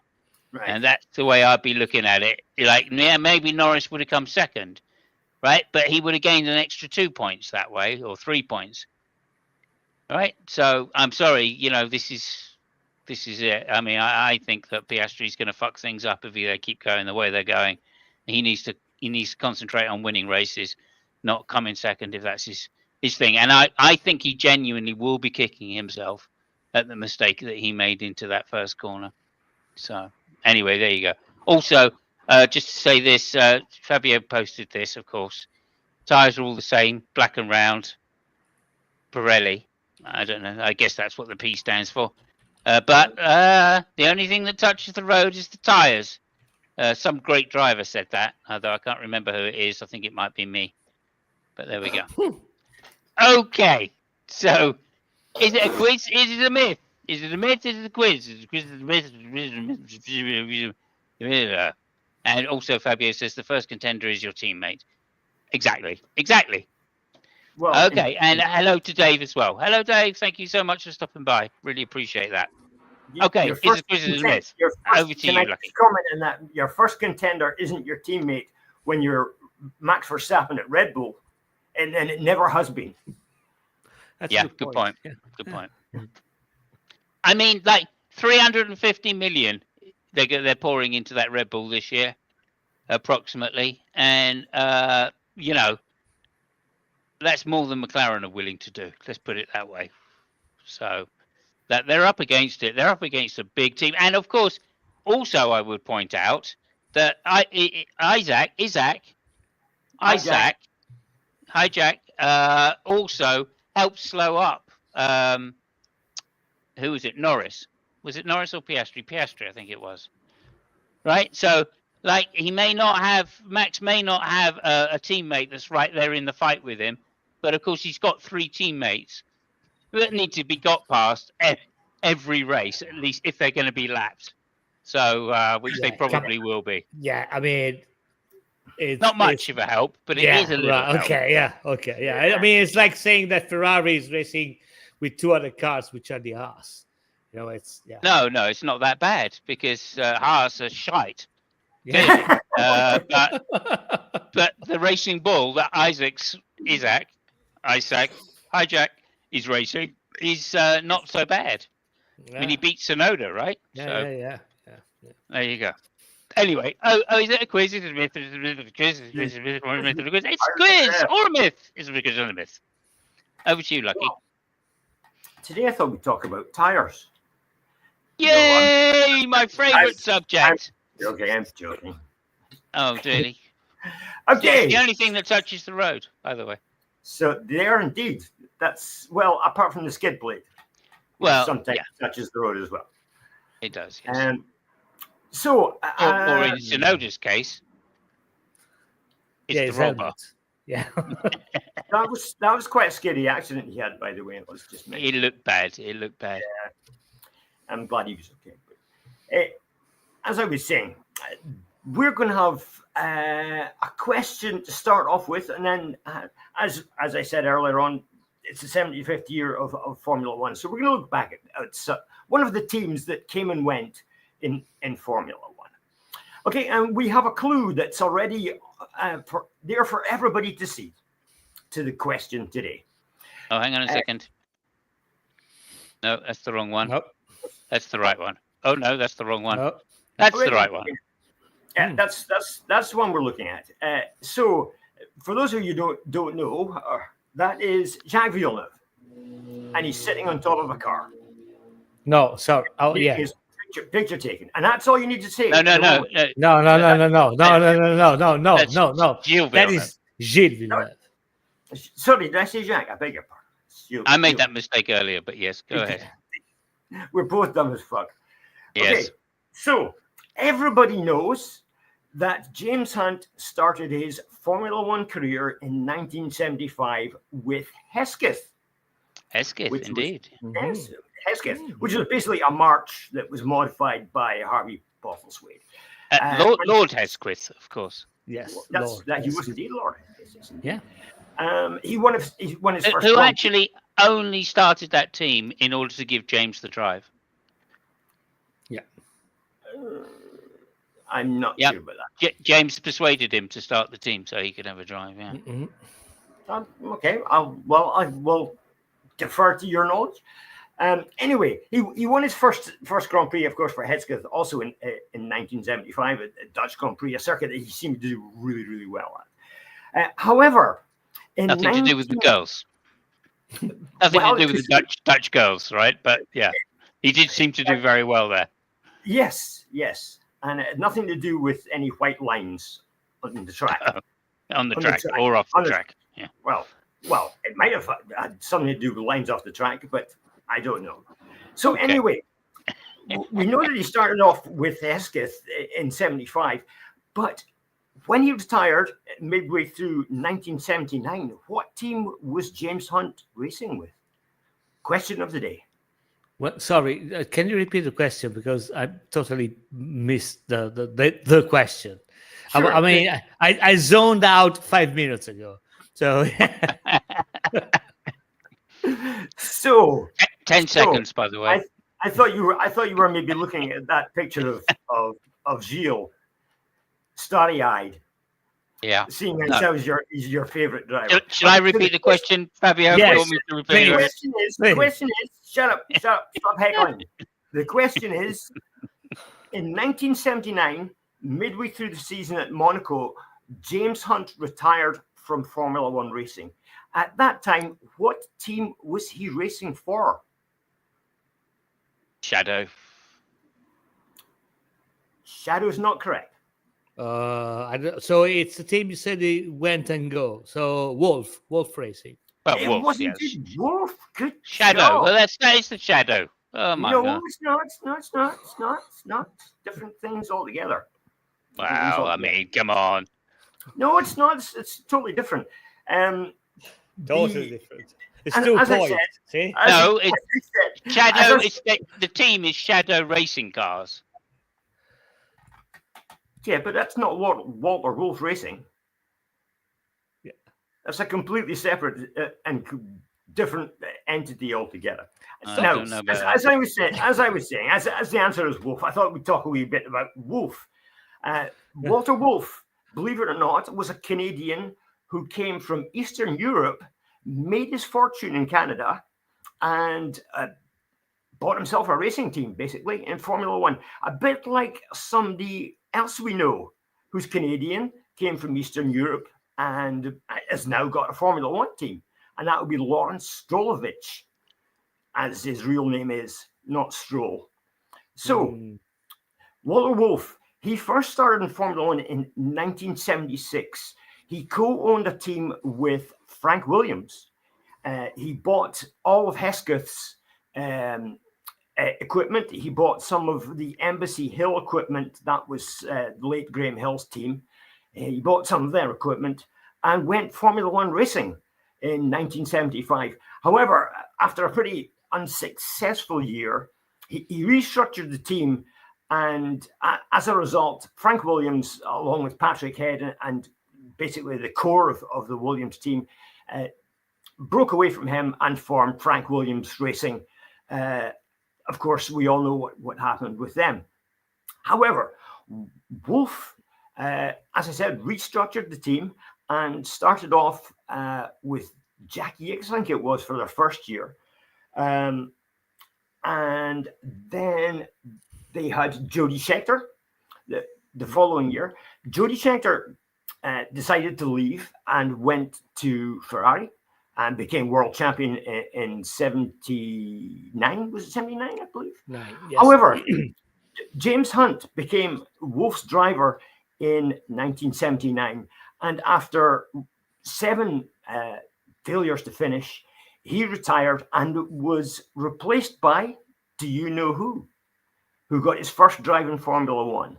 Right. And that's the way I'd be looking at it. Like, yeah, maybe Norris would have come second, right? But he would have gained an extra 2 points that way, or 3 points. Right? So I'm sorry, this is it. I mean, I think that Piastri's going to fuck things up if they keep going the way they're going. He needs to concentrate on winning races, not coming second if that's his thing. And I think he genuinely will be kicking himself at the mistake that he made into that first corner. So anyway, there you go. Also, just to say this, Fabio posted this, of course. Tyres are all the same, black and round. Pirelli. I don't know. I guess that's what the P stands for. But the only thing that touches the road is the tyres. Some great driver said that, although I can't remember who it is. I think it might be me. But there we go. Okay. So, is it a quiz? Is it a myth? Is it a myth? Is it a quiz? Is it a quiz? Is it a myth? And also, Fabio says the first contender is your teammate. Exactly. Well, okay, and hello to Dave as well. Hello, Dave. Thank you so much for stopping by. Really appreciate that. Okay, over to you, Lucky. Comment on that. Your first contender isn't your teammate when you're Max Verstappen at Red Bull, and it never has been. That's good point. Yeah. Good point. I mean, like 350 million they're pouring into that Red Bull this year, approximately, and that's more than McLaren are willing to do. Let's put it that way. So that they're up against it. They're up against a big team. And of course, also I would point out that Isaac also helped slow up who was it? Norris. Was it Norris or Piastri? Piastri, I think it was. Right. So, like, Max may not have a teammate that's right there in the fight with him, but of course he's got 3 teammates that need to be got past every race, at least if they're going to be lapped. So, which they probably will be. Yeah, I mean, it's not much of a help, but it is a little help. Okay. I mean, it's like saying that Ferrari is racing with 2 other cars, which are the Haas. No, it's it's not that bad because Haas are shite. Yeah. But the Racing Bull that Isaac Hijack is racing is not so bad. Yeah. I mean, he beat Tsunoda, right? Yeah. There you go. Anyway, is it a quiz? Is it a myth? Is it a quiz? It's a quiz or a myth? It's a quiz or a myth. It's a quiz or a myth. Over to you, Lucky. Well, today I thought we'd talk about tires. Yay! My favourite subject. I'm joking. Oh, really? Okay. It's the only thing that touches the road, by the way. So they are indeed. That's, well, apart from the skid plate. Well, sometimes touches the road as well. It does, yes. So, or in Tsunoda's case, it's the robot. Yeah. that was quite a scary accident he had, by the way. It was just me. It looked bad. Yeah. I'm glad he was okay. But, as I was saying, we're going to have a question to start off with, and then, as I said earlier on, it's the 75th year of Formula One. So we're going to look back at one of the teams that came and went in Formula One. Okay, and we have a clue that's already there for everybody to see to the question today. Oh, hang on a second. No, that's the wrong one. Nope. That's the right one. Oh, no, that's the wrong one. Nope. That's the right one. Yeah, that's the one we're looking at. So, for those of you who don't know, that is Jacques Villeneuve, and he's sitting on top of a car. No, sorry. Oh, yeah. His picture taken, and that's all you need to say. No. That is Gilles Villeneuve. Sorry, did I say Jacques? I beg your pardon. I made that mistake earlier, but yes, go ahead. We're both dumb as fuck. Yes. Okay, so everybody knows that James Hunt started his Formula One career in 1975 with Hesketh. Hesketh, indeed. Hesketh, which was basically a march that was modified by Harvey Bothelswaite. Lord Hesketh, of course. Yes, he was indeed Lord Hesketh. Yeah. He won his first. Who actually only started that team in order to give James the drive? Yeah. I'm not sure about that. James persuaded him to start the team so he could have a drive. Yeah. Okay. I will defer to your knowledge. Anyway, he won his first Grand Prix, of course, for Hesketh, also in 1975 at Dutch Grand Prix, a circuit that he seemed to do really, really well at. However, nothing to do with the girls. Nothing to do with the Dutch girls, right? But yeah, he did seem to do very well there. Yes, and it had nothing to do with any white lines on the track. On the track or off the track. Yeah. Well, it might have had something to do with lines off the track, but I don't know. So anyway, we know that he started off with Hesketh in 75, but when he retired midway through 1979, what team was James Hunt racing with? Question of the day. Well, sorry, can you repeat the question, because I totally missed the question. Sure. I mean, I zoned out 5 minutes ago. So, 10 seconds, by the way. I thought you were maybe looking at that picture of Gilles, starry-eyed. Yeah. Seeing himself as your favorite driver. Should I repeat the question, Fabio? Yes. The question is, shut up, stop heckling. The question is, in 1979, midway through the season at Monaco, James Hunt retired from Formula One racing. At that time, what team was he racing for? Shadow. Shadow is not correct. So it's the team you said he went and go. So Wolf Racing. Well, it Wolf, wasn't yes. Wolf. Good Shadow. job. Well, that is the Shadow. Oh my no, God. it's not. Different things altogether. Wow, I mean, come on. No, it's not. It's totally different. Totally different. It's and two as I points. said, See? No, as it's Shadow. It's the team is Shadow Racing Cars. Yeah, but that's not Walter Wolf Racing. Yeah. That's a completely separate and different entity altogether. Now, as I was saying, as the answer is Wolf, I thought we'd talk a wee bit about Wolf. Walter Wolf, believe it or not, was a Canadian who came from Eastern Europe, made his fortune in Canada, and bought himself a racing team, basically, in Formula One. A bit like somebody else we know who's Canadian, came from Eastern Europe, and has now got a Formula One team. And that would be Lawrence Strolovich, as his real name is, not Stroll. So, Walter Wolf, he first started in Formula One in 1976. He co-owned a team with Frank Williams. He bought all of Hesketh's equipment. He bought some of the Embassy Hill equipment. That was the late Graham Hill's team. He bought some of their equipment and went Formula One racing in 1975. However, after a pretty unsuccessful year, he restructured the team. And as a result, Frank Williams, along with Patrick Head and basically the core of the Williams team, broke away from him and formed Frank Williams Racing. Of course, we all know what happened with them. However, Wolf, as I said, restructured the team and started off with Jack Yates, I think it was, for their first year. And then they had Jody Scheckter the following year. Jody Scheckter decided to leave and went to Ferrari and became world champion in 79. Was it 79, I believe? Yes. However, James Hunt became Wolf's driver in 1979. And after 7 failures to finish, he retired and was replaced by, do you know who? Who got his first drive in Formula One.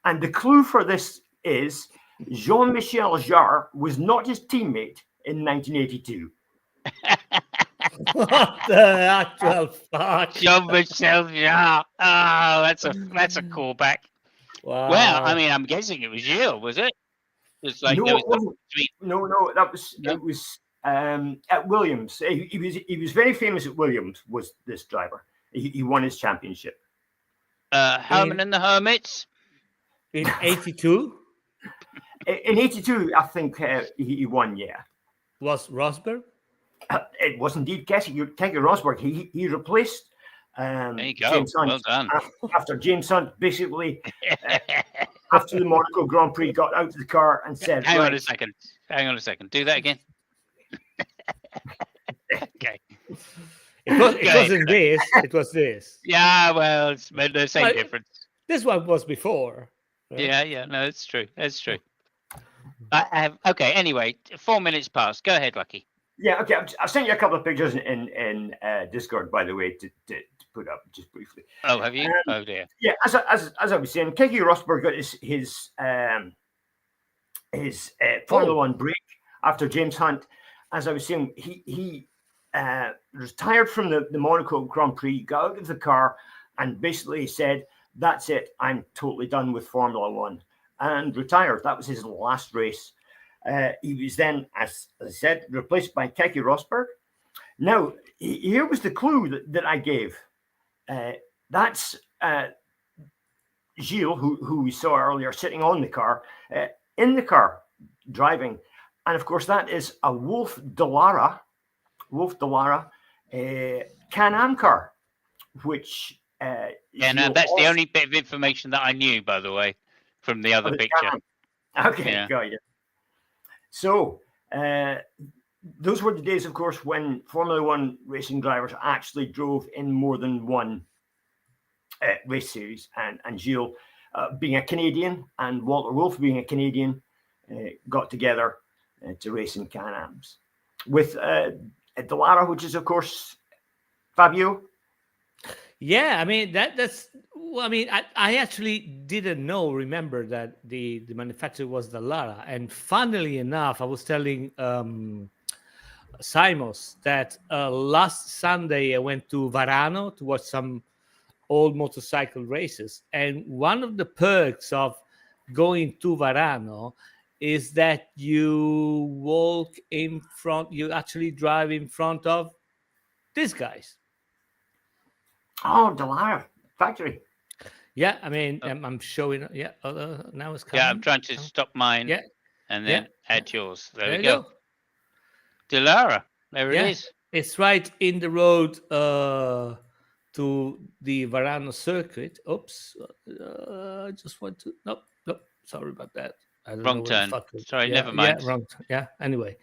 And the clue for this is Jean-Michel Jarre was not his teammate in 1982. What the actual fuck? Jean-Michel Jarre. Oh, that's a callback. Wow. Well, I mean, I'm guessing it was Gilles, was it? It's like No, it wasn't. No, it was at Williams. He was very famous at Williams. Was this driver? He won his championship. Herman and the Hermits in '82. In '82, I think he won. Yeah, was Rosberg? It was indeed Keke Rosberg. He replaced. There you go. James Hunt. Well done. After James Hunt, basically, after the Monaco Grand Prix, got out of the car and said, Hang on a second. Do that again. Okay. It wasn't this. It was this. Yeah, well, it's the same difference. This one was before. Right? Yeah. No, it's true. That's true. Okay. Anyway, 4 minutes past. Go ahead, Lucky. Yeah. Okay. I've sent you a couple of pictures in Discord, by the way, to put up just briefly. Oh, have you? Oh dear. Yeah. As I was saying, Keke Rosberg got his Formula One break after James Hunt. As I was saying, he retired from the Monaco Grand Prix, got out of the car, and basically said, "That's it. I'm totally done with Formula One," and retired. That was his last race. He was then, as I said, replaced by Keke Rosberg. Now, here was the clue that I gave. That's Gilles, who we saw earlier, sitting on the car, in the car, driving. And of course, that is a Wolf Dallara Can-Am car, which... no, that's the only bit of information that I knew, by the way, from the other picture. Okay, got you. So, those were the days, of course, when Formula One racing drivers actually drove in more than one race series. And Gilles, being a Canadian, and Walter Wolf being a Canadian, got together to race in Can-Ams. With Dallara, which is, of course, Fabio. Yeah, I mean that's. Well, I mean, I actually didn't remember that the manufacturer was Dallara, and funnily enough, I was telling Simos that last Sunday I went to Varano to watch some old motorcycle races, and one of the perks of going to Varano is that you walk in front, you actually drive in front of these guys. Oh, Dallara factory. Yeah, I mean, I'm showing. Yeah, now it's coming. Yeah, I'm trying to stop mine. Yeah, and then add yours. There we you go. Dallara. There it Yeah, is. it's right in the road to the Varano circuit. Oops, I just want to. Nope. Sorry about that. I don't know Wrong what turn. the fuck. Sorry, Yeah, never mind. Yeah, wrong. Yeah. Anyway,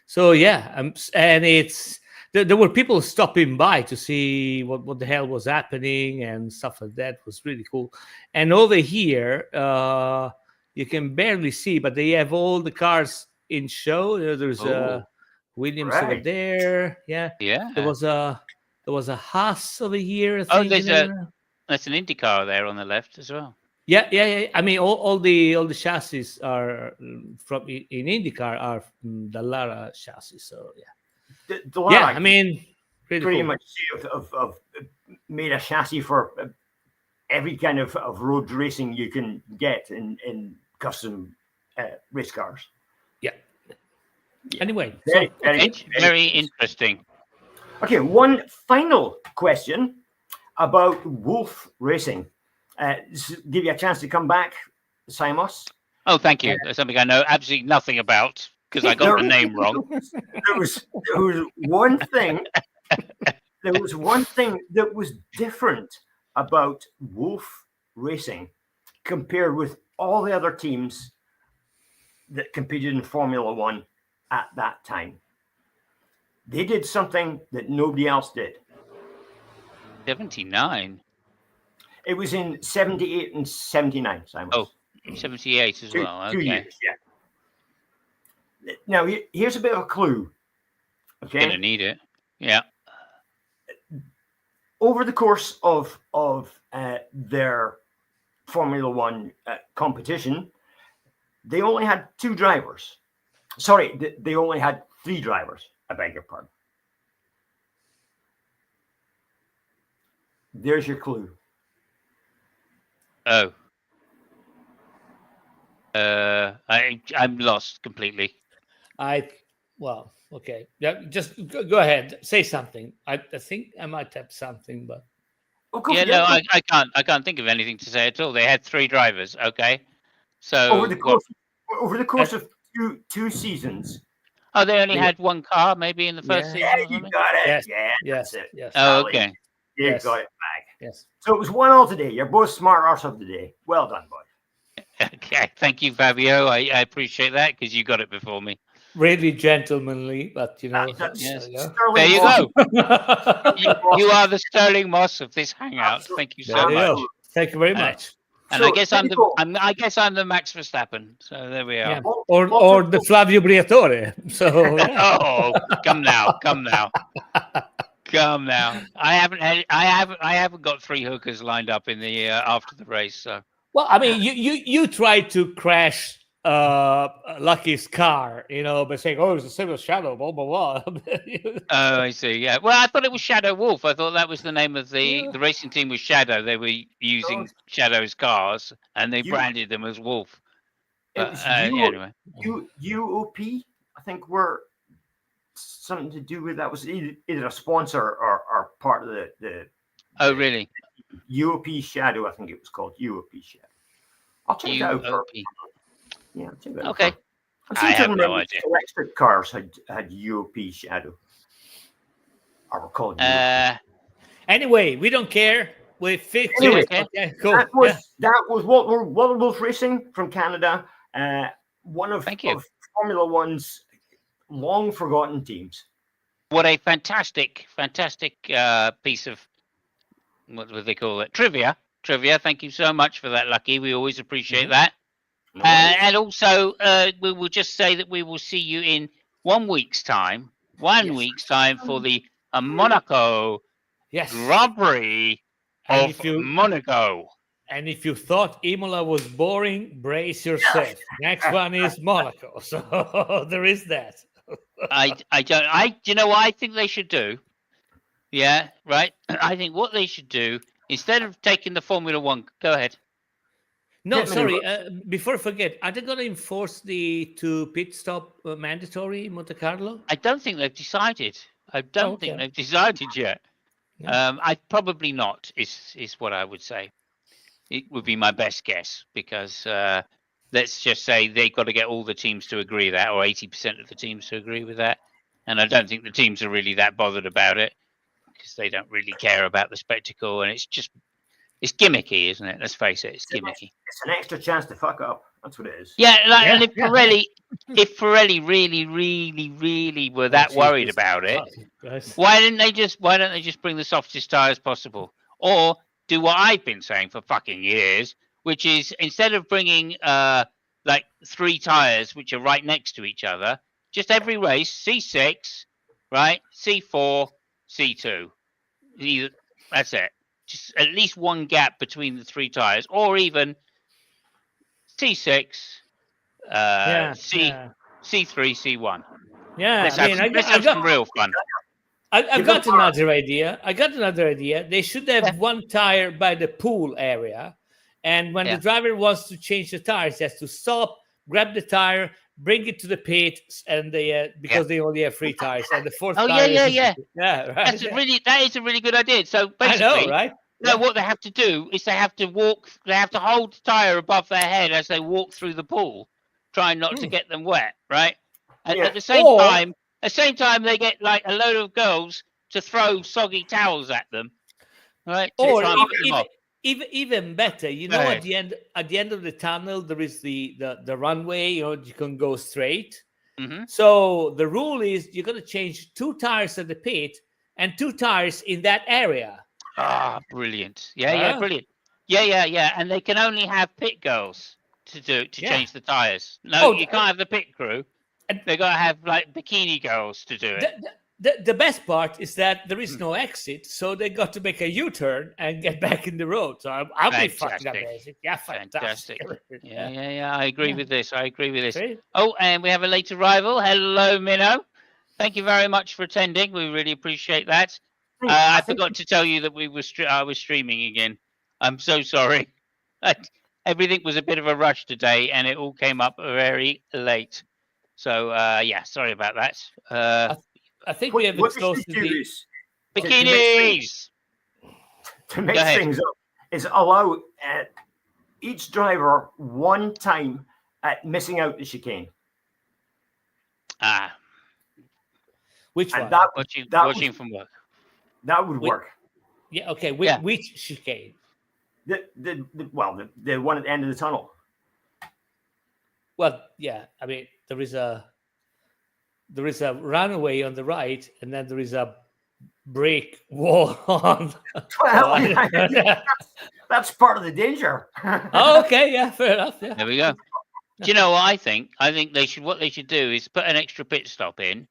so yeah, and it's there were people stopping by to see what the hell was happening and stuff like that. It was really cool. And over here, you can barely see, but they have all the cars in show. There's Williams over there. Yeah. Yeah. There was a Haas over here. I think. That's an IndyCar there on the left as well. Yeah. I mean, all the chassis are from in IndyCar are Dallara chassis. So yeah. Dallara, I mean, pretty much of made a chassis for every kind of road racing you can get in custom race cars. Yeah. Anyway, very interesting. Okay, one final question about Wolf Racing. Give you a chance to come back, Simos. Oh, thank you. That's something I know absolutely nothing about because I got the name wrong. There was one thing. There was one thing that was different about Wolf Racing compared with all the other teams that competed in Formula One at that time. They did something that nobody else did. 79. It was in 78 and 79, Simon. Oh, 78 as well. 2 years, yeah. Now, here's a bit of a clue. Okay. Gonna need it. Yeah. Over the course of their Formula One competition, they only had 2 drivers. Sorry, they only had 3 drivers. I beg your pardon. There's your clue. Oh. I'm lost completely. Well, okay. Yeah, just go ahead. Say something. I think I might have something, but I can't think of anything to say at all. They had 3 drivers. Okay. So over the course of two seasons. Oh, they only had 1 car, maybe in the first season. Yeah, you got it. Yes. Oh, okay. You got it back. Yes. So it was 1-1 today. You're both smart arse of the day. Well done, boy. Okay, thank you, Fabio. I appreciate that because you got it before me. Really gentlemanly, but there you go. you are the Sterling Moss of this hangout. Absolutely. Thank you so much. Thank you very much. And I guess I'm the Max Verstappen. So there we are. Yeah. Or the Flavio Briatore. So oh, come now. I haven't got 3 hookers lined up in the after the race. So well, I mean, you tried to crash Lucky's car, by saying, "Oh, it's a silver shadow," blah blah blah. Oh, I see. Yeah. Well, I thought it was Shadow Wolf. I thought that was the name of the racing team was Shadow. They were using Shadow's cars, and they branded them as Wolf. Anyway, UOP, I think, were something to do with that. Was either a sponsor or part of the. Oh, really? UOP Shadow, I think it was called UOP Shadow. I'll check it out. Yeah, check it out. Okay. I have no idea. Electric cars had UOP Shadow. I recall. Anyway, we don't care. We fixed it. Okay, cool. That was Walter Wolf Racing from Canada. One of Formula One's long forgotten teams. What a fantastic piece of what would they call it? Trivia. Thank you so much for that, Lucky. We always appreciate that. And also, we will just say that we will see you in 1 week's time. 1 week's time for the Monaco Grand Prix of Monaco. And if you thought Imola was boring, brace yourself. Next one is Monaco. So there is that. You know what I think they should do? Yeah, right. I think what they should do, instead of taking the Formula One, go ahead. No, sorry. Before I forget, are they going to enforce the 2 pit stop mandatory in Monte Carlo? I don't think they've decided. I don't think they've decided yet. Yeah. I probably not. Is what I would say. It would be my best guess, because let's just say they've got to get all the teams to agree that, or 80% of the teams to agree with that. And I don't think the teams are really that bothered about it, because they don't really care about the spectacle, and it's gimmicky, isn't it? Let's face it, it's gimmicky. It's an extra chance to fuck up. That's what it is. Yeah, and if Pirelli really were that worried about it, why don't they just bring the softest tires possible, or do what I've been saying for fucking years, which is, instead of bringing like 3 tires which are right next to each other, just every race C6, right? C4, C2. That's it. Just at least one gap between the 3 tires, or even C6, C3, C1. Yeah, let's have some real fun. I've got another idea. They should have one tire by the pool area, and when the driver wants to change the tires, he has to stop, grab the tire, bring it to the pit, and because they only have 3 tires, and the 4th tire. Yeah, right. That is a really good idea. So basically, I know, right? No, what they have to do is they have to hold the tire above their head as they walk through the pool, trying not to get them wet, right? And at the same time, they get like a load of girls to throw soggy towels at them, right? Or even better, at the end of the tunnel, there is the runway. You can go straight. Mm-hmm. So the rule is you're going to change 2 tires at the pit and 2 tires in that area. Ah, brilliant! Yeah, brilliant. Yeah. And they can only have pit girls to change the tires. No, you can't have the pit crew. They got to have like bikini girls to do it. The best part is that there is no exit, so they got to make a U-turn and get back in the road. So I'll be fucking amazing. Yeah, fantastic. Yeah. I agree with this. Okay. Oh, and we have a late arrival. Hello, Minnow. Thank you very much for attending. We really appreciate that. I forgot to tell you that I was streaming again. I'm so sorry. Everything was a bit of a rush today, and it all came up very late. So sorry about that. I think we have exposed the bikinis. To mix things up, is allow each driver one time at missing out the chicane. Which one? Watching from work. That would work. Yeah. Okay. Which chicane? The one at the end of the tunnel. Well, yeah. I mean, there is a runway on the right, and then there is a brick wall on. Well, that's part of the danger. Oh, okay. Yeah. Fair enough. Yeah. There we go. Do you know what I think? I think what they should do is put an extra pit stop in,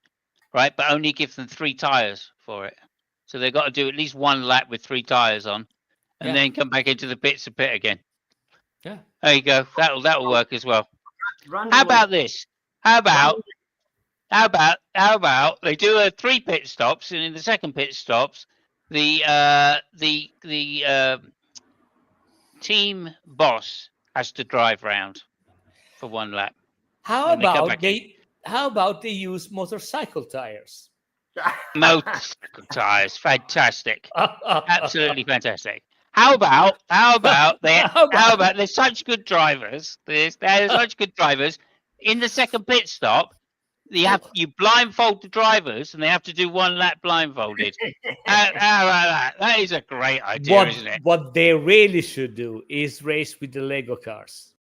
right? But only give them 3 tires for it. So they've got to do at least 1 lap with 3 tires on, and then come back into the pits and pit again. Yeah. There you go. That'll work as well. How about this? How about they do 3 pit stops, and in the second pit stops, the team boss has to drive round for 1 lap. How about they use motorcycle tires? Motorcycle tires, fantastic, absolutely fantastic. How about there's such good drivers. There's such good drivers in the second pit stop. You blindfold the drivers, and they have to do 1 lap blindfolded. That is a great idea, isn't it? What they really should do is race with the Lego cars.